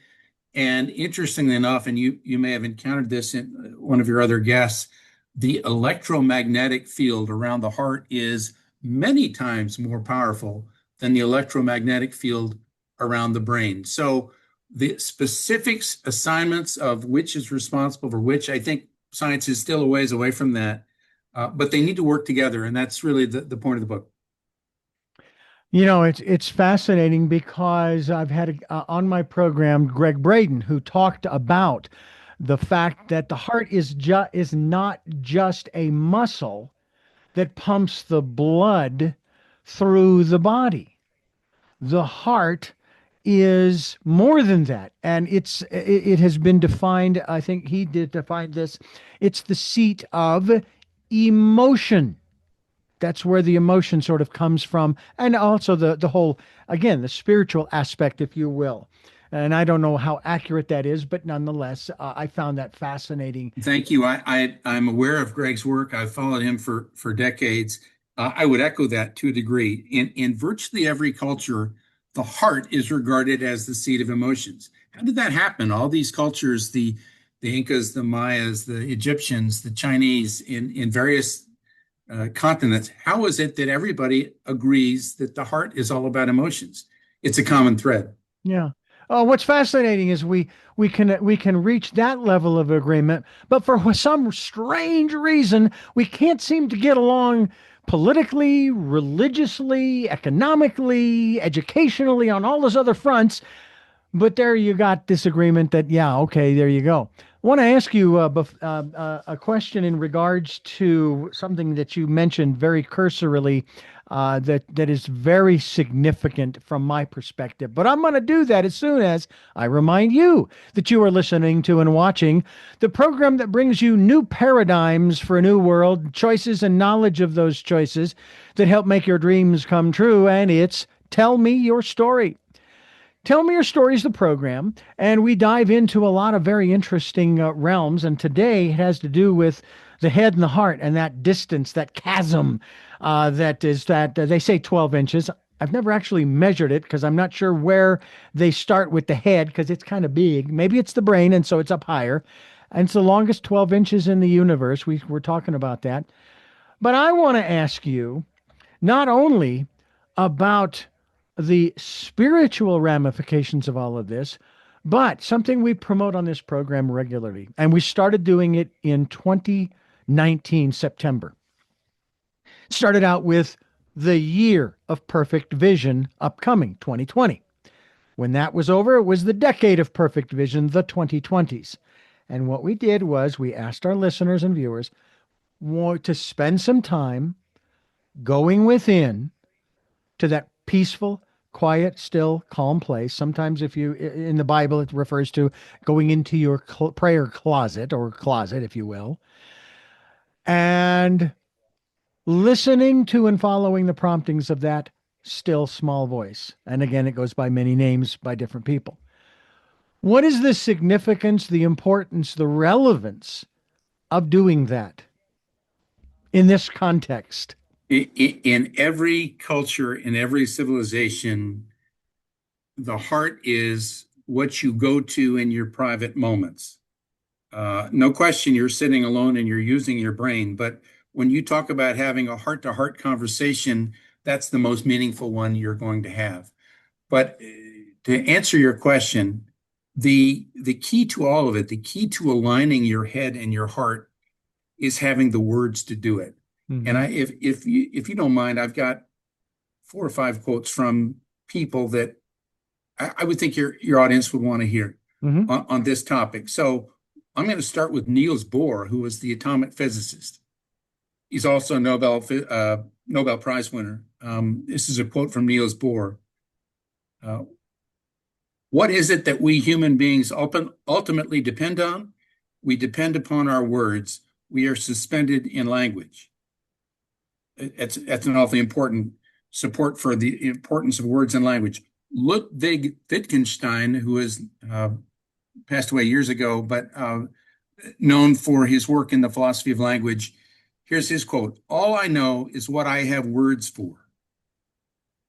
And interestingly enough, and you may have encountered this in one of your other guests, the electromagnetic field around the heart is many times more powerful than the electromagnetic field around the brain. So the specifics, assignments of which is responsible for which, I think science is still a ways away from that, but they need to work together, and that's really the point of the book. You know, it's fascinating because I've had on my program Greg Braden, who talked about the fact that the heart is not just a muscle that pumps the blood through the body. The heart is more than that, and it has been defined. I think he did define this. It's the seat of emotion. That's where the emotion sort of comes from, and also the whole, again, the spiritual aspect, if you will. And I don't know how accurate that is, but nonetheless, I found that fascinating. Thank you. I'm aware of Greg's work. I've followed him for decades. I would echo that to a degree. In virtually every culture, the heart is regarded as the seat of emotions. How did that happen? All these cultures, the Incas, the Mayas, the Egyptians, the Chinese, in various continents, how is it that everybody agrees that the heart is all about emotions? It's a common thread. Yeah. What's fascinating is we can reach that level of agreement, but for some strange reason, we can't seem to get along politically, religiously, economically, educationally, on all those other fronts. But there you got this agreement that, yeah, okay, there you go. I want to ask you a question in regards to something that you mentioned very cursorily, that is very significant from my perspective. But I'm going to do that as soon as I remind you that you are listening to and watching the program that brings you new paradigms for a new world, choices and knowledge of those choices that help make your dreams come true. And it's Tell Me Your Story. Tell Me Your Story is the program, and we dive into a lot of very interesting realms. And today it has to do with the head and the heart, and that distance, that chasm, that they say 12 inches. I've never actually measured it because I'm not sure where they start with the head because it's kind of big. Maybe it's the brain, and so it's up higher. And it's the longest 12 inches in the universe. We're talking about that. But I want to ask you not only about the spiritual ramifications of all of this, but something we promote on this program regularly. And we started doing it in 2019, September. Started out with the year of perfect vision upcoming, 2020. When that was over, it was the decade of perfect vision, the 2020s. And what we did was we asked our listeners and viewers to spend some time going within to that peaceful, quiet, still, calm place. Sometimes if you, in the Bible, it refers to going into your prayer closet, or closet, if you will, and listening to and following the promptings of that still small voice. And again, it goes by many names by different people. What is the significance, the importance, the relevance of doing that in this context? In every culture, in every civilization, the heart is what you go to in your private moments. No question, you're sitting alone and you're using your brain. But when you talk about having a heart-to-heart conversation, that's the most meaningful one you're going to have. But to answer your question, the key to all of it, the key to aligning your head and your heart is having the words to do it. Mm-hmm. And if you don't mind, I've got four or five quotes from people that I would think your audience would want to hear Hmm. on this topic. So I'm going to start with Niels Bohr, who was the atomic physicist. He's also a Nobel Prize winner. This is a quote from Niels Bohr. Uh, what is it that we human beings ultimately depend on? We depend upon our words. We are suspended in language. That's an awfully important support for the importance of words and language. Ludwig Wittgenstein, who has passed away years ago, but known for his work in the philosophy of language. Here's his quote: "All I know is what I have words for."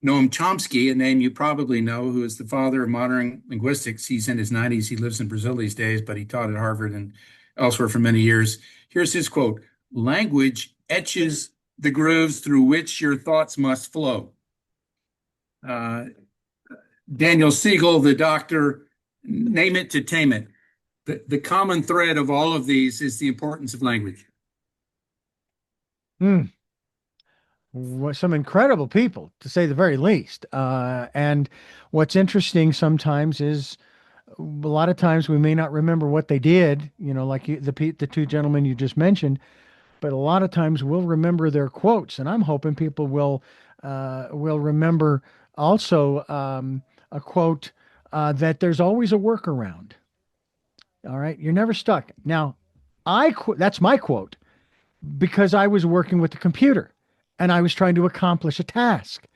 Noam Chomsky, a name you probably know, who is the father of modern linguistics. He's in his 90s. He lives in Brazil these days, but he taught at Harvard and elsewhere for many years. Here's his quote: "Language etches the grooves through which your thoughts must flow." Daniel Siegel, the doctor, name it to tame it. The common thread of all of these is the importance of language. Mm. Some incredible people, to say the very least. And what's interesting sometimes is a lot of times we may not remember what they did, like the two gentlemen you just mentioned, but a lot of times we'll remember their quotes. And I'm hoping people will remember also a quote that there's always a workaround. All right, you're never stuck. Now, that's my quote because I was working with the computer and I was trying to accomplish a task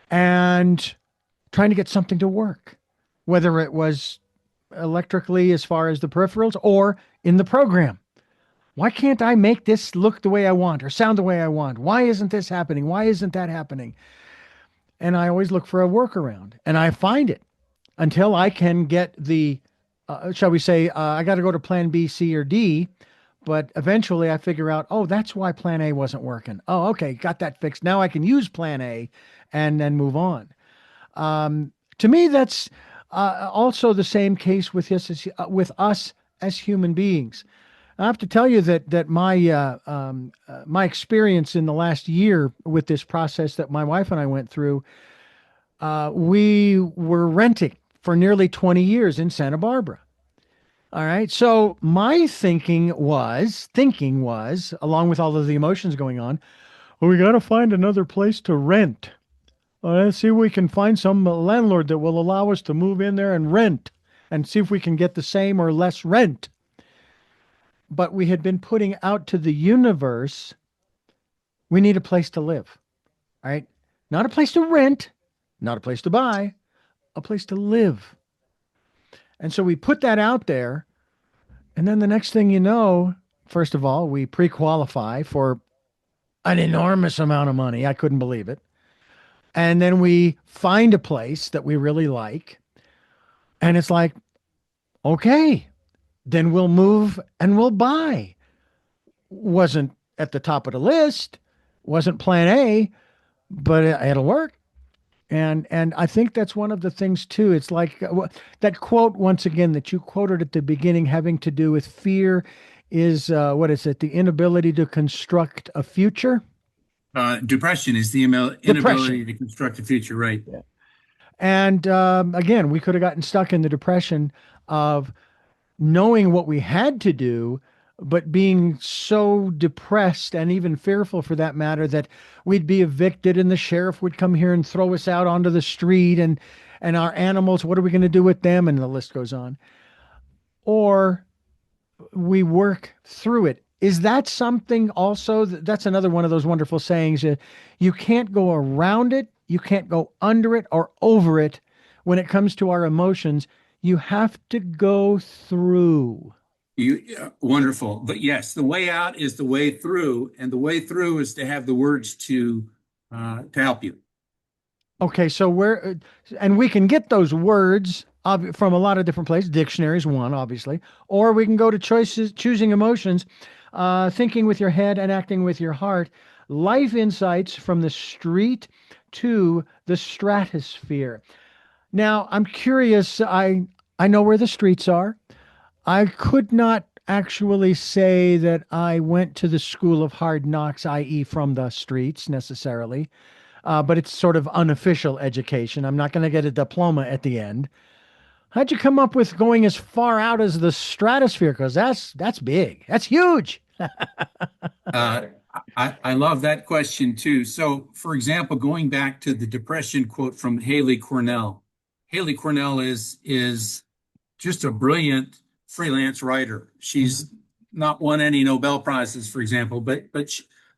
and trying to get something to work, whether it was electrically as far as the peripherals or in the program. Why can't I make this look the way I want or sound the way I want? Why isn't this happening? Why isn't that happening? And I always look for a workaround and I find it until I can get shall we say, I got to go to plan B, C, or D. But eventually I figure out, oh, that's why plan A wasn't working. Oh, okay, got that fixed. Now I can use plan A and then move on. To me, that's also the same case with us as human beings. I have to tell you that my experience in the last year with this process that my wife and I went through, we were renting for nearly 20 years in Santa Barbara. All right. So my thinking was, along with all of the emotions going on, well, we got to find another place to rent. Let's see if we can find some landlord that will allow us to move in there and rent and see if we can get the same or less rent. But we had been putting out to the universe, we need a place to live. All right. Not a place to rent, not a place to buy, a place to live. And so we put that out there. And then the next thing you know, first of all, we pre-qualify for an enormous amount of money. I couldn't believe it. And then we find a place that we really like. And it's like, okay, then we'll move and we'll buy. Wasn't at the top of the list, wasn't plan A, but it'll work. And I think that's one of the things too. It's like that quote once again that you quoted at the beginning, having to do with fear, is what is it? The inability to construct a future. Depression is the Depression. inability to construct a future, right? Yeah. And again, we could have gotten stuck in the depression of knowing what we had to do, but being so depressed and even fearful for that matter that we'd be evicted and the sheriff would come here and throw us out onto the street and our animals, what are we going to do with them? And the list goes on. Or we work through it. Is that something also? That's another one of those wonderful sayings. You can't go around it. You can't go under it or over it when it comes to our emotions. You have to go through. Wonderful. But yes, the way out is the way through, and the way through is to have the words to help you. Okay, so and we can get those words from a lot of different places. Dictionaries, one, obviously, or we can go to choosing emotions, thinking with your head and acting with your heart. Life insights from the street to the stratosphere. Now, I'm curious. I know where the streets are. I could not actually say that I went to the school of hard knocks, i.e., from the streets necessarily. but it's sort of unofficial education. I'm not going to get a diploma at the end. How'd you come up with going as far out as the stratosphere? Because that's big. That's huge. Uh, I love that question too. So, for example, going back to the depression quote from Haley Cornell, Haley Cornell is just a brilliant freelance writer. Mhm. She's not won any Nobel Prizes, for example, but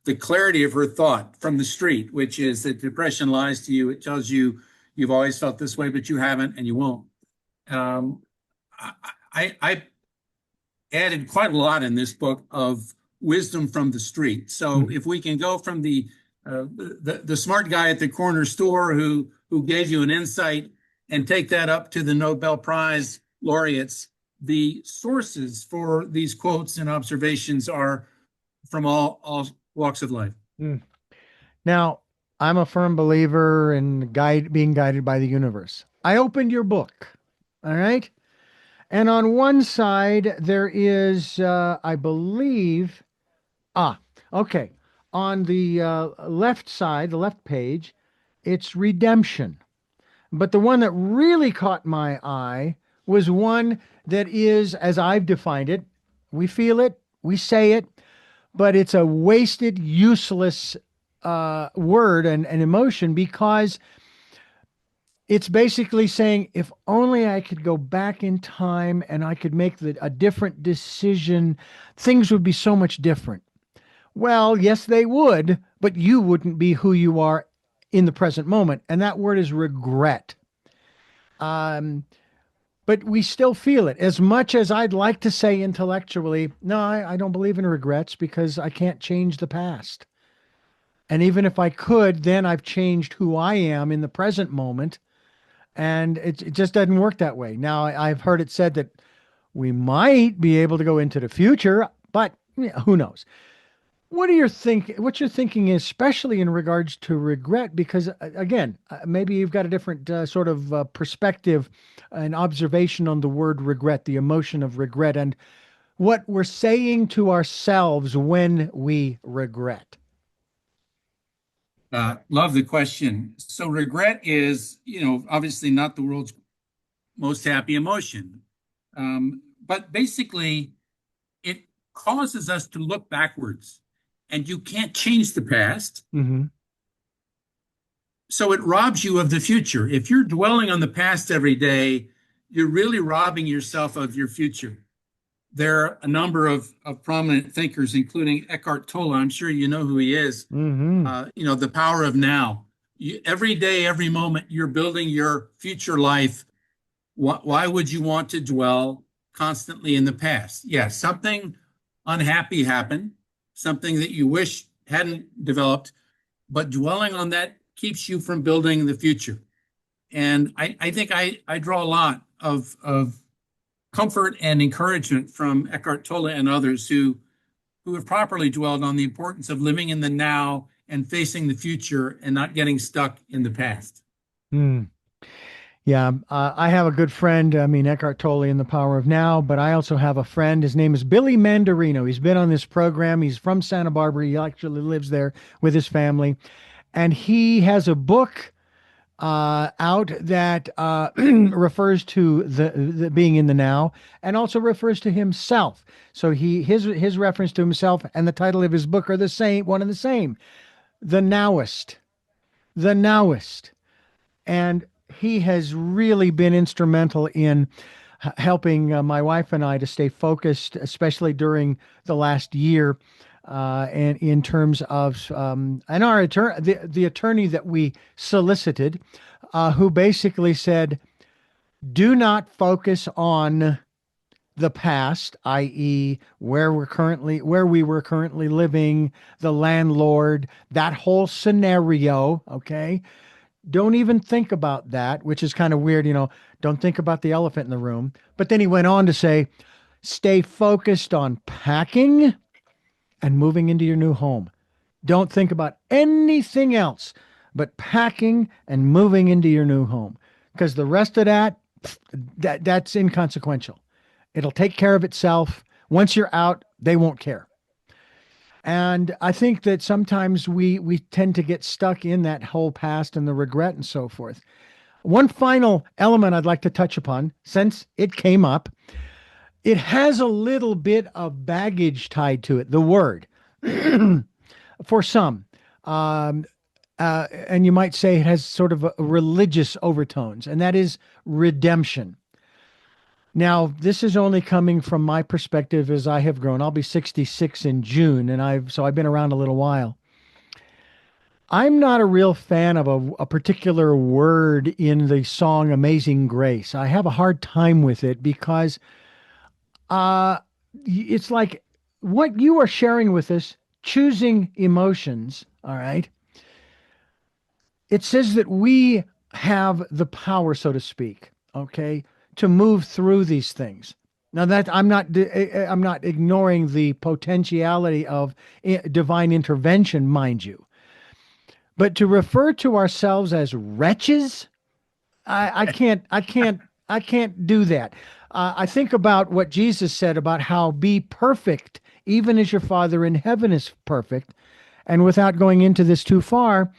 the clarity of her thought from the street, which is that depression lies to you. It tells you you've always felt this way, but you haven't, and you won't. Um, I added quite a lot in this book of wisdom from the street. So Mhm. if we can go from the smart guy at the corner store who gave you an insight and take that up to the Nobel Prize laureates, the sources for these quotes and observations are from all walks of life. Mm. Now, I'm a firm believer in being guided by the universe. I opened your book, all right? And on one side, there is, I believe, ah, okay. On the left side, the left page, it's redemption. But the one that really caught my eye was one that is, as I've defined it, we feel it, we say it, but it's a wasted, useless word and emotion because it's basically saying, if only I could go back in time and I could make a different decision, things would be so much different. Well, yes, they would, but you wouldn't be who you are in the present moment. And that word is regret. Um, but we still feel it. As much as I'd like to say intellectually, no, I don't believe in regrets because I can't change the past. And even if I could, then I've changed who I am in the present moment. And it just doesn't work that way. Now, I've heard it said that we might be able to go into the future, but yeah, who knows? What you're thinking, especially in regards to regret, because again, maybe you've got a different sort of perspective and observation on the word regret, the emotion of regret, and what we're saying to ourselves when we regret. Love the question. So regret is, obviously not the world's most happy emotion. But basically, it causes us to look backwards, and you can't change the past. Hmm. So it robs you of the future. If you're dwelling on the past every day, you're really robbing yourself of your future. There are a number of prominent thinkers, including Eckhart Tolle. I'm sure you know who he is. Hmm. The power of now. Every day, every moment, you're building your future life. Why would you want to dwell constantly in the past? Yeah, something unhappy happened, something that you wish hadn't developed, but dwelling on that keeps you from building the future. And I think I draw a lot of comfort and encouragement from Eckhart Tolle and others who have properly dwelled on the importance of living in the now and facing the future and not getting stuck in the past. Mm. Yeah, I have a good friend. I mean, Eckhart Tolle in The Power of Now, but I also have a friend. His name is Billy Mandarino. He's been on this program. He's from Santa Barbara. He actually lives there with his family. And he has a book out that refers to the being in the now and also refers to himself. So his reference to himself and the title of his book are the same, one and the same. The Nowist. The Nowist. And he has really been instrumental in helping my wife and I to stay focused, especially during the last year. And in terms of and our attorney, the attorney that we solicited, who basically said, "Do not focus on the past, i.e., where we were currently living, the landlord, that whole scenario. Okay, don't even think about that," which is kind of weird, don't think about the elephant in the room. But then he went on to say, stay focused on packing and moving into your new home. Don't think about anything else but packing and moving into your new home because the rest of that's inconsequential. It'll take care of itself. Once you're out, they won't care. And I think that sometimes we tend to get stuck in that whole past and the regret and so forth. One final element I'd like to touch upon, since it came up, it has a little bit of baggage tied to it, the word, for some. Um, and you might say it has sort of a religious overtones, and that is redemption. Now, this is only coming from my perspective as I have grown. I'll be 66 in June, and I've been around a little while. I'm not a real fan of a particular word in the song Amazing Grace. I have a hard time with it because uh, it's like what you are sharing with us, choosing emotions, all right? It says that we have the power, so to speak, okay, to move through these things. Now that I'm not ignoring the potentiality of divine intervention, mind you, but to refer to ourselves as wretches, I can't do that. I think about what Jesus said about how be perfect, even as your Father in heaven is perfect. And without going into this too far,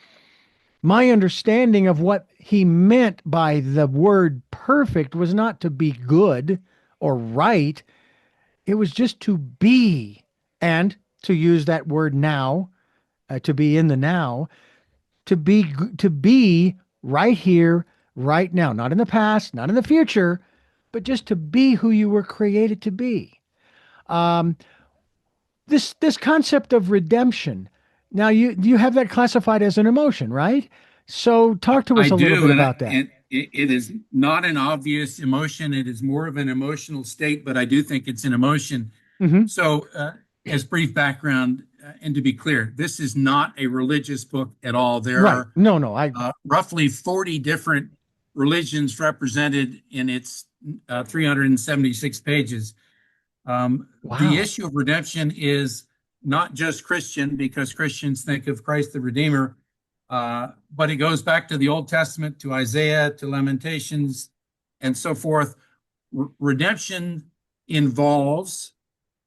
my understanding of what he meant by the word perfect was not to be good or right. It was just to be, and to use that word now, to be in the now, to be right here, right now, not in the past, not in the future, but just to be who you were created to be. Um, this concept of redemption. Now you have that classified as an emotion, right? So talk to us I a little bit do, about that. and it is not an obvious emotion. It is more of an emotional state, but I do think it's an emotion. Hmm. So, as brief background, and to be clear, this is not a religious book at all. There Right. are No, no. I roughly 40 different religions represented in its 376 pages. The Wow. issue of redemption is not just Christian, because Christians think of Christ the Redeemer, but it goes back to the Old Testament, to Isaiah, to Lamentations, and so forth. Redemption involves,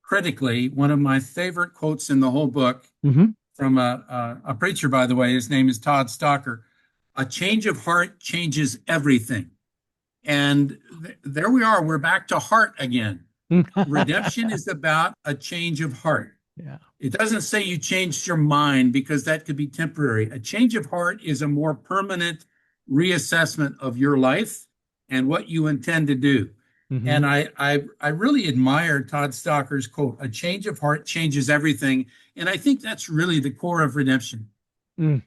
critically, one of my favorite quotes in the whole book Hmm. from a preacher, by the way. His name is Todd Stocker. A change of heart changes everything. And there we are. We're back to heart again. Redemption is about a change of heart. Yeah. It doesn't say you changed your mind, because that could be temporary. A change of heart is a more permanent reassessment of your life and what you intend to do. Hmm. And I really admire Todd Stocker's quote, a change of heart changes everything. And I think that's really the core of redemption. Mm.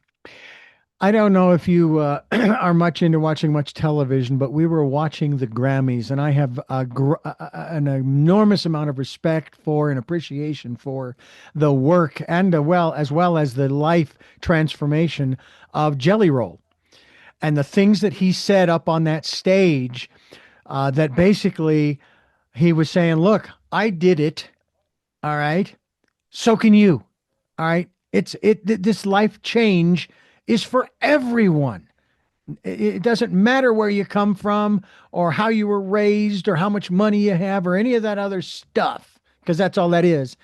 I don't know if you are much into watching much television, but we were watching the Grammys, and I have an enormous amount of respect for and appreciation for the work and as well as the life transformation of Jelly Roll and the things that he said up on that stage. That basically he was saying, "Look, I did it. All right, so can you. All right, this life change is for everyone. It doesn't matter where you come from or how you were raised or how much money you have or any of that other stuff, because that's all that is."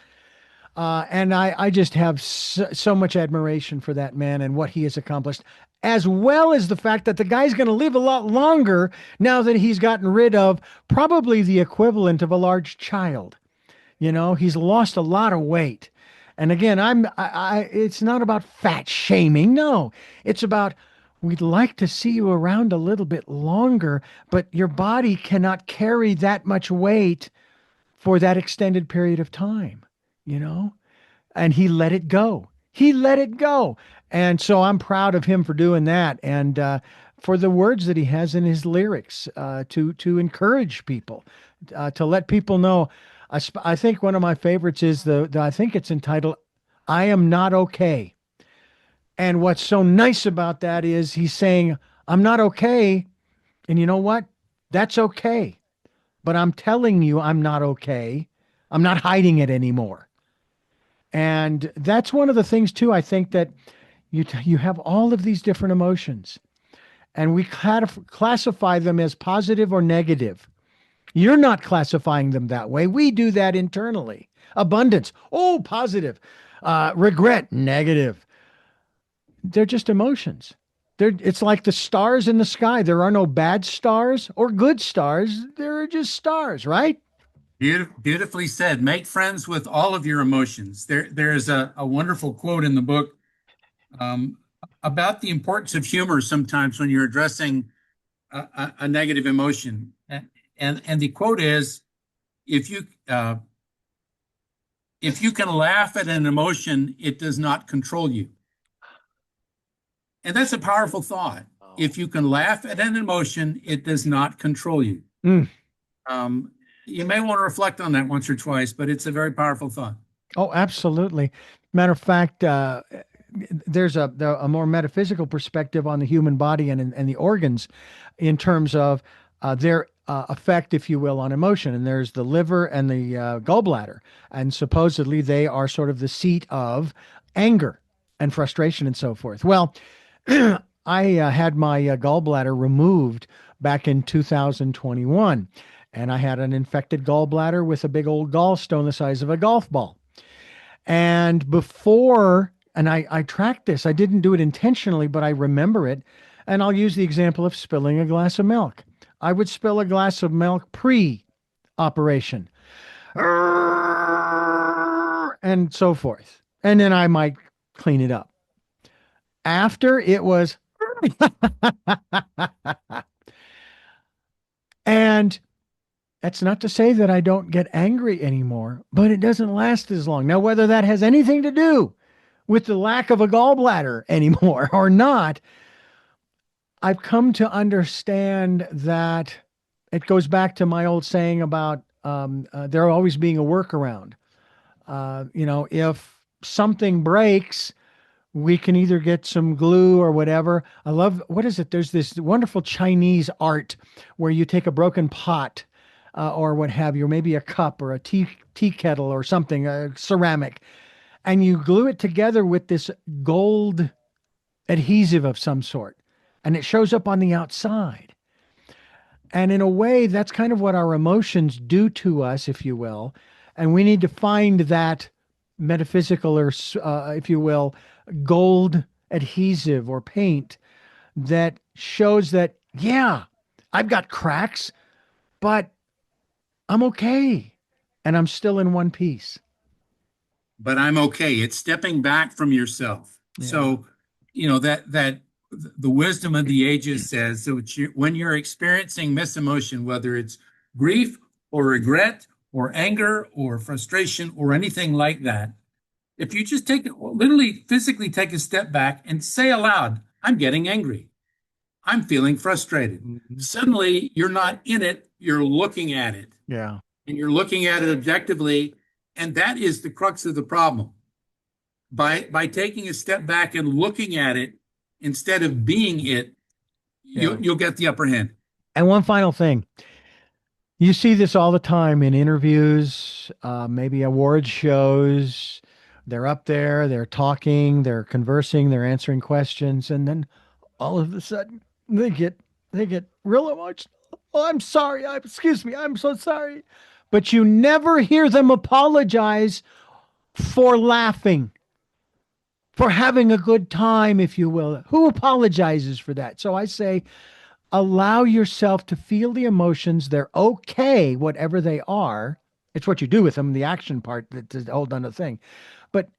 And I just have so much admiration for that man and what he has accomplished, as well as the fact that the guy's going to live a lot longer now that he's gotten rid of probably the equivalent of a large child. You know, he's lost a lot of weight. And again, it's not about fat shaming. No, it's about we'd like to see you around a little bit longer, but your body cannot carry that much weight for that extended period of time, you know? And he let it go. He let it go. And so I'm proud of him for doing that, and for the words that he has in his lyrics, to encourage people, to let people know. I think one of my favorites is I think it's entitled "I Am Not Okay." And what's so nice about that is he's saying, "I'm not okay." And you know what? That's okay. But I'm telling you, I'm not okay. I'm not hiding it anymore. And that's one of the things too. I think that you have all of these different emotions, and we classify them as positive or negative. You're not classifying them that way. We do that internally. Abundance, oh, positive. Regret, negative. They're just emotions. It's like the stars in the sky. There are no bad stars or good stars. There are just stars, right? Beautifully said. Make friends with all of your emotions. There's a wonderful quote in the book um, about the importance of humor sometimes when you're addressing a negative emotion. And the quote is, if you uh, if you can laugh at an emotion, it does not control you. And that's a powerful thought. Oh. If you can laugh at an emotion, it does not control you. Mm. Um, you may want to reflect on that once or twice, but it's a very powerful thought. Oh, absolutely. Matter of fact, there's a more metaphysical perspective on the human body and the organs in terms of their effect, if you will, on emotion. And there's the liver and the gallbladder. And supposedly they are sort of the seat of anger and frustration and so forth. Well, I had my gallbladder removed back in 2021, and I had an infected gallbladder with a big old gallstone the size of a golf ball. And I tracked this, I didn't do it intentionally, but I remember it. And I'll use the example of spilling a glass of milk. I would spill a glass of milk pre operation and so forth. And then I might clean it up. After it was, and that's not to say that I don't get angry anymore, but it doesn't last as long. Now, whether that has anything to do with the lack of a gallbladder anymore or not, I've come to understand that it goes back to my old saying about there always being a workaround. If something breaks, we can either get some glue or whatever. I love, what is it? There's this wonderful Chinese art where you take a broken pot or what have you, or maybe a cup or a tea kettle or something, ceramic, and you glue it together with this gold adhesive of some sort, and it shows up on the outside. And in a way, that's kind of what our emotions do to us, if you will. And we need to find that metaphysical or, if you will, gold adhesive or paint that shows that, yeah, I've got cracks, but I'm okay. And I'm still in one piece. But I'm okay. It's stepping back from yourself. Yeah. So, that the wisdom of the ages says that when you're experiencing misemotion, whether it's grief or regret or anger or frustration or anything like that, if you just literally physically take a step back and say aloud, I'm getting angry. I'm feeling frustrated. Mhm. Suddenly you're not in it, you're looking at it. Yeah. And you're looking at it objectively. And that is the crux of the problem. By taking a step back and looking at it instead of being it, Yeah. you'll get the upper hand. And one final thing. You see this all the time in interviews, maybe award shows. They're up there, they're talking, they're conversing, they're answering questions, and then all of a sudden they get real emotional. Oh, I'm sorry. Excuse me. I'm so sorry. But you never hear them apologize for laughing, for having a good time, if you will. Who apologizes for that? So I say, allow yourself to feel the emotions. They're okay, whatever they are. It's what you do with them, the action part, that's a whole other thing. But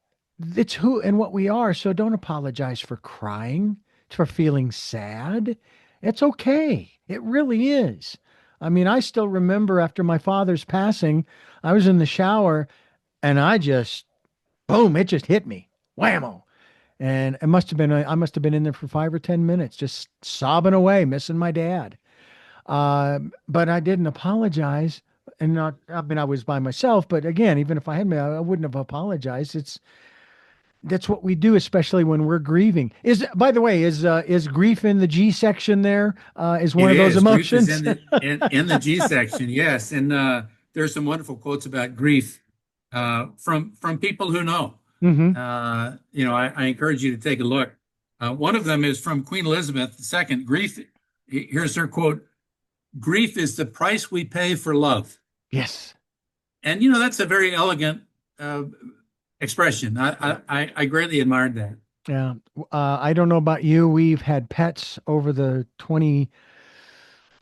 it's who and what we are. So don't apologize for crying, for feeling sad. It's okay. It really is. I mean, I still remember after my father's passing, I was in the shower and boom, it just hit me. Whammo. And I must have been in there for 5 or 10 minutes, just sobbing away, missing my dad. But I didn't apologize. And I was by myself, but again, even if I had me, I wouldn't have apologized. That's what we do, especially when we're grieving. By the way, is grief in the G section there? Is one of those emotions? Grief is in the G section, yes. And there's some wonderful quotes about grief from people who know. Mm-hmm. I encourage you to take a look. One of them is from Queen Elizabeth II. Grief, here's her quote: grief is the price we pay for love. Yes. And, that's a very elegant uh, expression. I greatly admired that. Yeah. I don't know about you. We've had pets over the 20,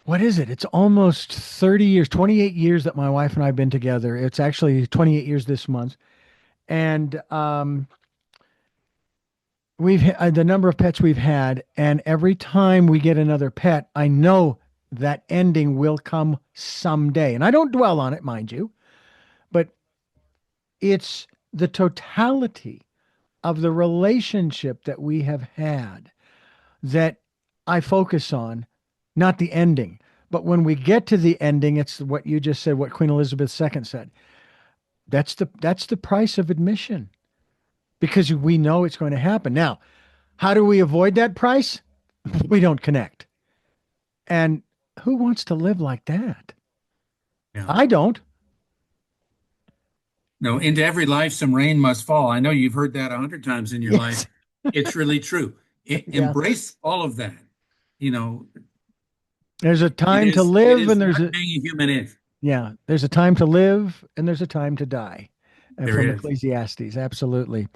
what is it? It's almost 30 years, 28 years that my wife and I have been together. It's actually 28 years this month. And the number of pets we've had, and every time we get another pet, I know that ending will come someday. And I don't dwell on it, mind you, but it's the totality of the relationship that we have had that I focus on, not the ending. But when we get to the ending, it's what you just said, what Queen Elizabeth II said. That's the price of admission, because we know it's going to happen. Now, how do we avoid that price? We don't connect. And who wants to live like that? Yeah. I don't. No, into every life some rain must fall. I know you've heard that 100 times in your Yes. life. It's really true. Yeah. Embrace all of that. There's a It time to is live, and what being a human is. there's a time to live, and there's a time to die. There From is. Ecclesiastes, absolutely.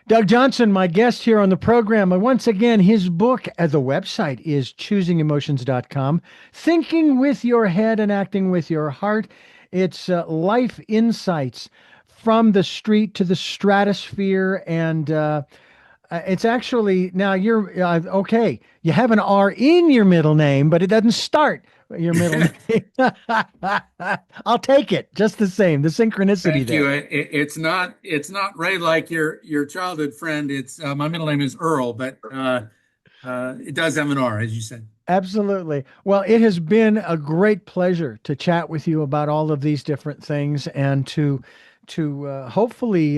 Doug Johnston, my guest here on the program. And once again, his book at the website is choosingemotions.com. Thinking with your head and acting with your heart. It's life insights from the street to the stratosphere. And it's actually, now you're, okay, you have an R in your middle name, but it doesn't start your middle name. I'll take it just the same. The synchronicity Thank you. there. It's not Ray like your childhood friend. It's my middle name is Earl, but it does have an R, as you said. Absolutely. Well, it has been a great pleasure to chat with you about all of these different things, and to hopefully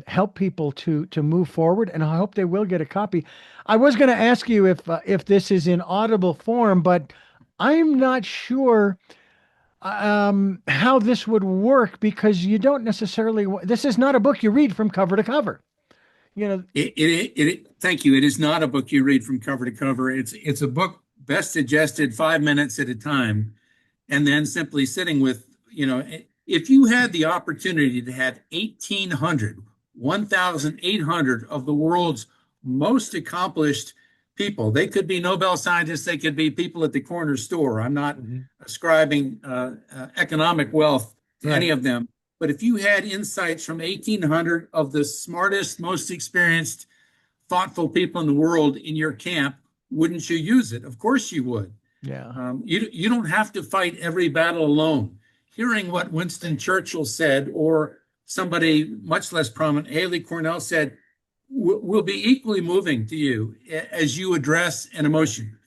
help people to move forward. And I hope they will get a copy. I was going to ask you if this is in audible form, but I'm not sure how this would work, because you don't necessarily. This is not a book you read from cover to cover. Thank you. It is not a book you read from cover to cover. It's a book best digested 5 minutes at a time, and then simply sitting with, if you had the opportunity to have 1,800 of the world's most accomplished people. They could be Nobel scientists. They could be people at the corner store. I'm not ascribing economic wealth to any of them. But if you had insights from 1,800 of the smartest, most experienced, thoughtful people in the world in your camp, wouldn't you use it? Of course you would. Yeah. You don't have to fight every battle alone. Hearing what Winston Churchill said, or somebody much less prominent, Haley Cornell, said, will be equally moving to you as you address an emotion.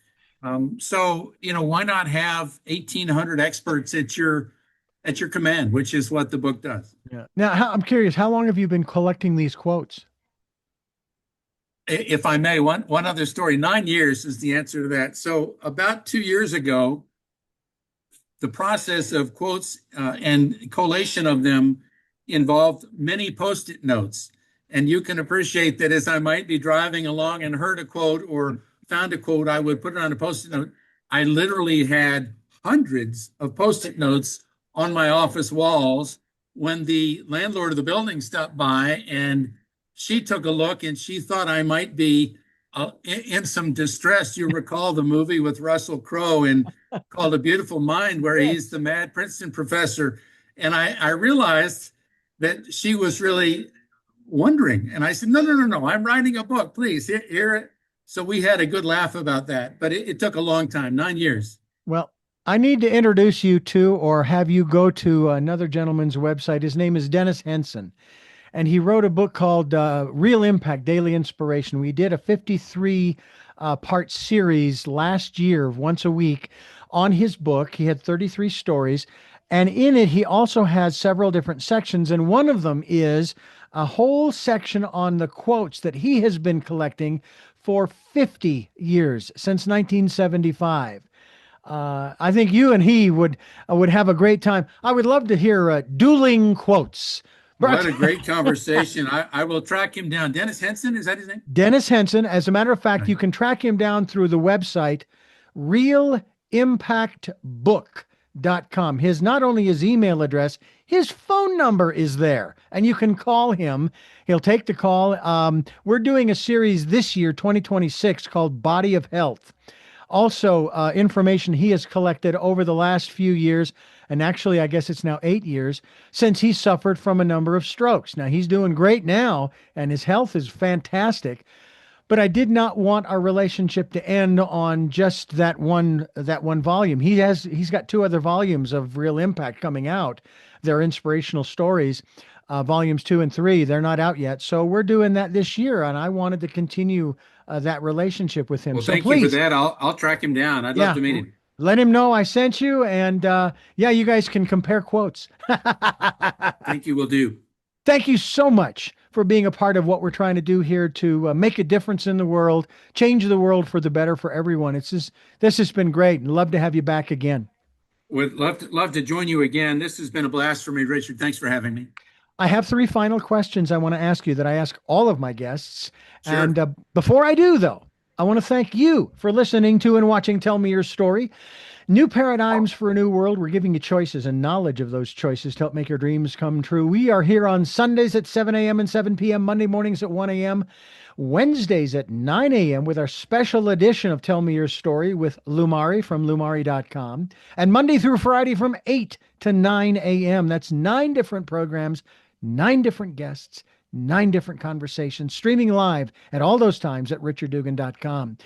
So, why not have 1,800 experts at your command, which is what the book does. Yeah. Now, I'm curious, how long have you been collecting these quotes? If I may, one other story. 9 years is the answer to that. So about 2 years ago, the process of quotes and collation of them involved many Post-it notes. And you can appreciate that as I might be driving along and heard a quote or found a quote, I would put it on a Post-it note. I literally had hundreds of Post-it notes on my office walls when the landlord of the building stopped by, and she took a look and she thought I might be in some distress. You recall the movie with Russell Crowe and called A Beautiful Mind, where he's the mad Princeton professor. And I realized that she was really wondering. And I said, no, I'm writing a book, please hear it. So we had a good laugh about that, but it took a long time, 9 years. Well, I need to introduce you to, or have you go to another gentleman's website. His name is Dennis Henson, and he wrote a book called Real Impact, Daily Inspiration. We did a 53 part series last year, once a week, on his book. He had 33 stories, and in it, he also has several different sections, and one of them is a whole section on the quotes that he has been collecting for 50 years, since 1975. I think you and he would have a great time. I would love to hear dueling quotes. What a great conversation. I will track him down. Dennis Henson, is that his name? Dennis Henson. As a matter of fact, you can track him down through the website, Real impactbook.com. His not only his email address, his phone number is there, and you can call him. He'll take the call. We're doing a series this year, 2026, called Body of Health. Also, information he has collected over the last few years, and actually, I guess it's now 8 years, since he suffered from a number of strokes. Now, he's doing great now, and his health is fantastic. But I did not want our relationship to end on just that one volume. He's got two other volumes of real impact coming out. They're inspirational stories. Volumes 2 and 3, they're not out yet. So we're doing that this year, and I wanted to continue that relationship with him. Well, So thank you for please, that. I'll track him down. I'd love to meet him. let him know I sent you, and yeah, you guys can compare quotes. Thank you. Will do. Thank you so much for being a part of what we're trying to do here to make a difference in the world, change the world for the better for everyone. This has been great, and love to have you back again. Would love to join you again. This has been a blast for me, Richard. Thanks for having me. I have 3 final questions I want to ask you that I ask all of my guests. Sure. And before I do, though, I want to thank you for listening to and watching Tell Me Your Story. New paradigms for a new world. We're giving you choices and knowledge of those choices to help make your dreams come true. We are here on Sundays at 7 a.m. and 7 p.m., Monday mornings at 1 a.m., Wednesdays at 9 a.m. with our special edition of Tell Me Your Story with Lumari from lumari.com, and Monday through Friday from 8 to 9 a.m. That's 9 different programs, 9 different guests, 9 different conversations, streaming live at all those times at richarddugan.com.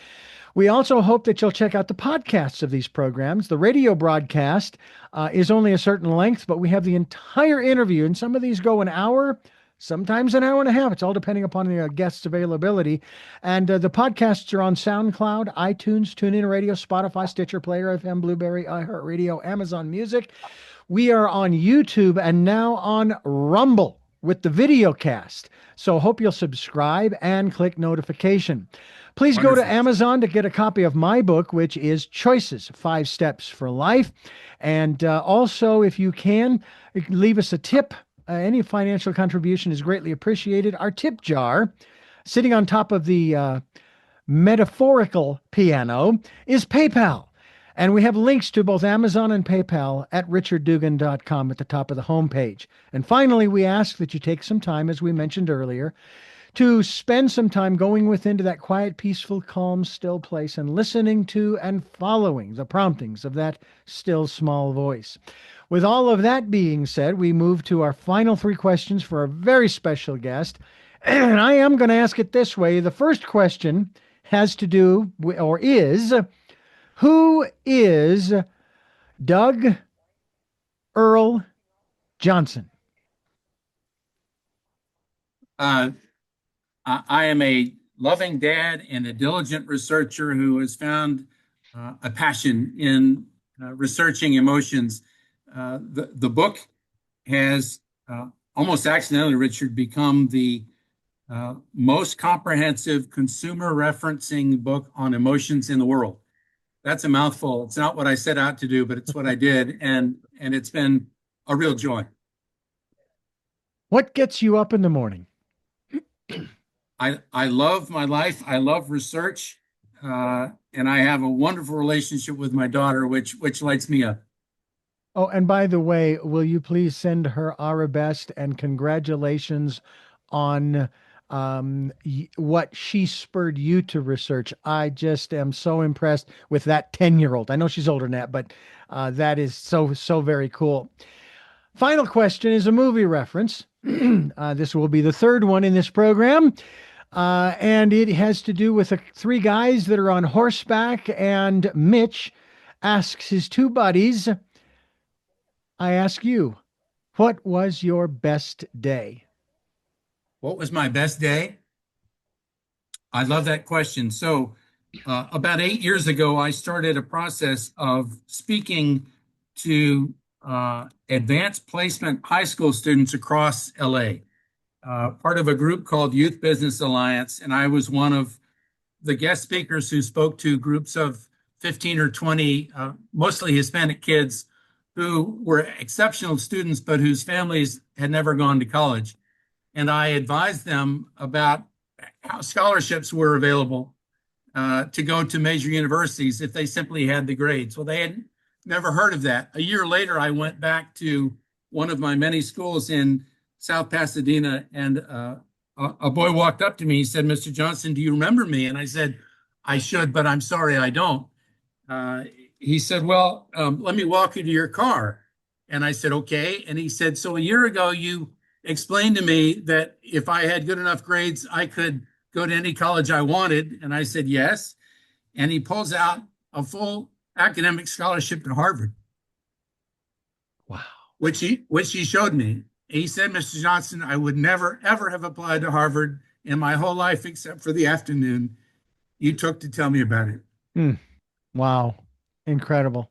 We also hope that you'll check out the podcasts of these programs. The radio broadcast is only a certain length, but we have the entire interview, and some of these go an hour, sometimes an hour and a half. It's all depending upon the guest's availability. And the podcasts are on SoundCloud, iTunes, TuneIn Radio, Spotify, Stitcher, Player FM, Blueberry, iHeartRadio, Amazon Music. We are on YouTube and now on Rumble with the video cast. So hope you'll subscribe and click notification. Please go to Amazon to get a copy of my book, which is Choices, 5 Steps for Life. And also, if you can, leave us a tip. Any financial contribution is greatly appreciated. Our tip jar, sitting on top of the metaphorical piano, is PayPal. And we have links to both Amazon and PayPal at richarddugan.com at the top of the homepage. And finally, we ask that you take some time, as we mentioned earlier, to spend some time going within to that quiet, peaceful, calm, still place and listening to and following the promptings of that still, small voice. With all of that being said, we move to our final 3 questions for a very special guest. And I am going to ask it this way. The first question has to do with, or is, who is Doug Earl Johnston? I am a loving dad and a diligent researcher who has found a passion in researching emotions. The book has almost accidentally, Richard, become the most comprehensive consumer referencing book on emotions in the world. That's a mouthful. It's not what I set out to do, but it's what I did. And it's been a real joy. What gets you up in the morning? I love my life. I love research. And I have a wonderful relationship with my daughter, which lights me up. Oh, and by the way, will you please send her our best and congratulations on what she spurred you to research. I just am so impressed with that 10-year-old. I know she's older than that, but that is so very cool. Final question is a movie reference. This will be the 3rd one in this program. And it has to do with 3 guys that are on horseback, and Mitch asks his 2 buddies, I ask you, what was your best day? What was my best day? I love that question. So about 8 years ago, I started a process of speaking to advanced placement high school students across LA, part of a group called Youth Business Alliance. And I was one of the guest speakers who spoke to groups of 15 or 20, mostly Hispanic kids who were exceptional students, but whose families had never gone to college. And I advised them about how scholarships were available to go to major universities if they simply had the grades. Well, they had never heard of that. A year later, I went back to one of my many schools in South Pasadena, and a boy walked up to me. He said, "Mr. Johnston, do you remember me?" And I said, "I should, but I'm sorry, I don't." Uh, he said, "Well, let me walk you to your car." And I said, "Okay." And he said, "So a year ago, you explained to me that if I had good enough grades, I could go to any college I wanted." And I said, "Yes." And he pulls out a full academic scholarship at Harvard. Wow. Which he showed me. He said, "Mr. Johnston, I would never, ever have applied to Harvard in my whole life except for the afternoon you took to tell me about it." Wow. Incredible.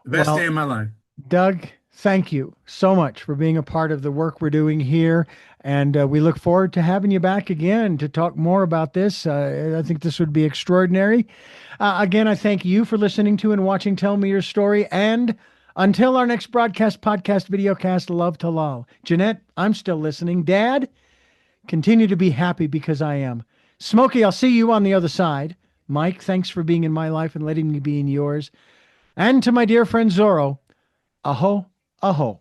The best day Well, of my life. Doug, thank you so much for being a part of the work we're doing here. And we look forward to having you back again to talk more about this. I think this would be extraordinary. Again, I thank you for listening to and watching Tell Me Your Story. And until our next broadcast, podcast, videocast, love to love. Jeanette, I'm still listening. Dad, continue to be happy because I am. Smokey, I'll see you on the other side. Mike, thanks for being in my life and letting me be in yours. And to my dear friend Zorro, aho, aho.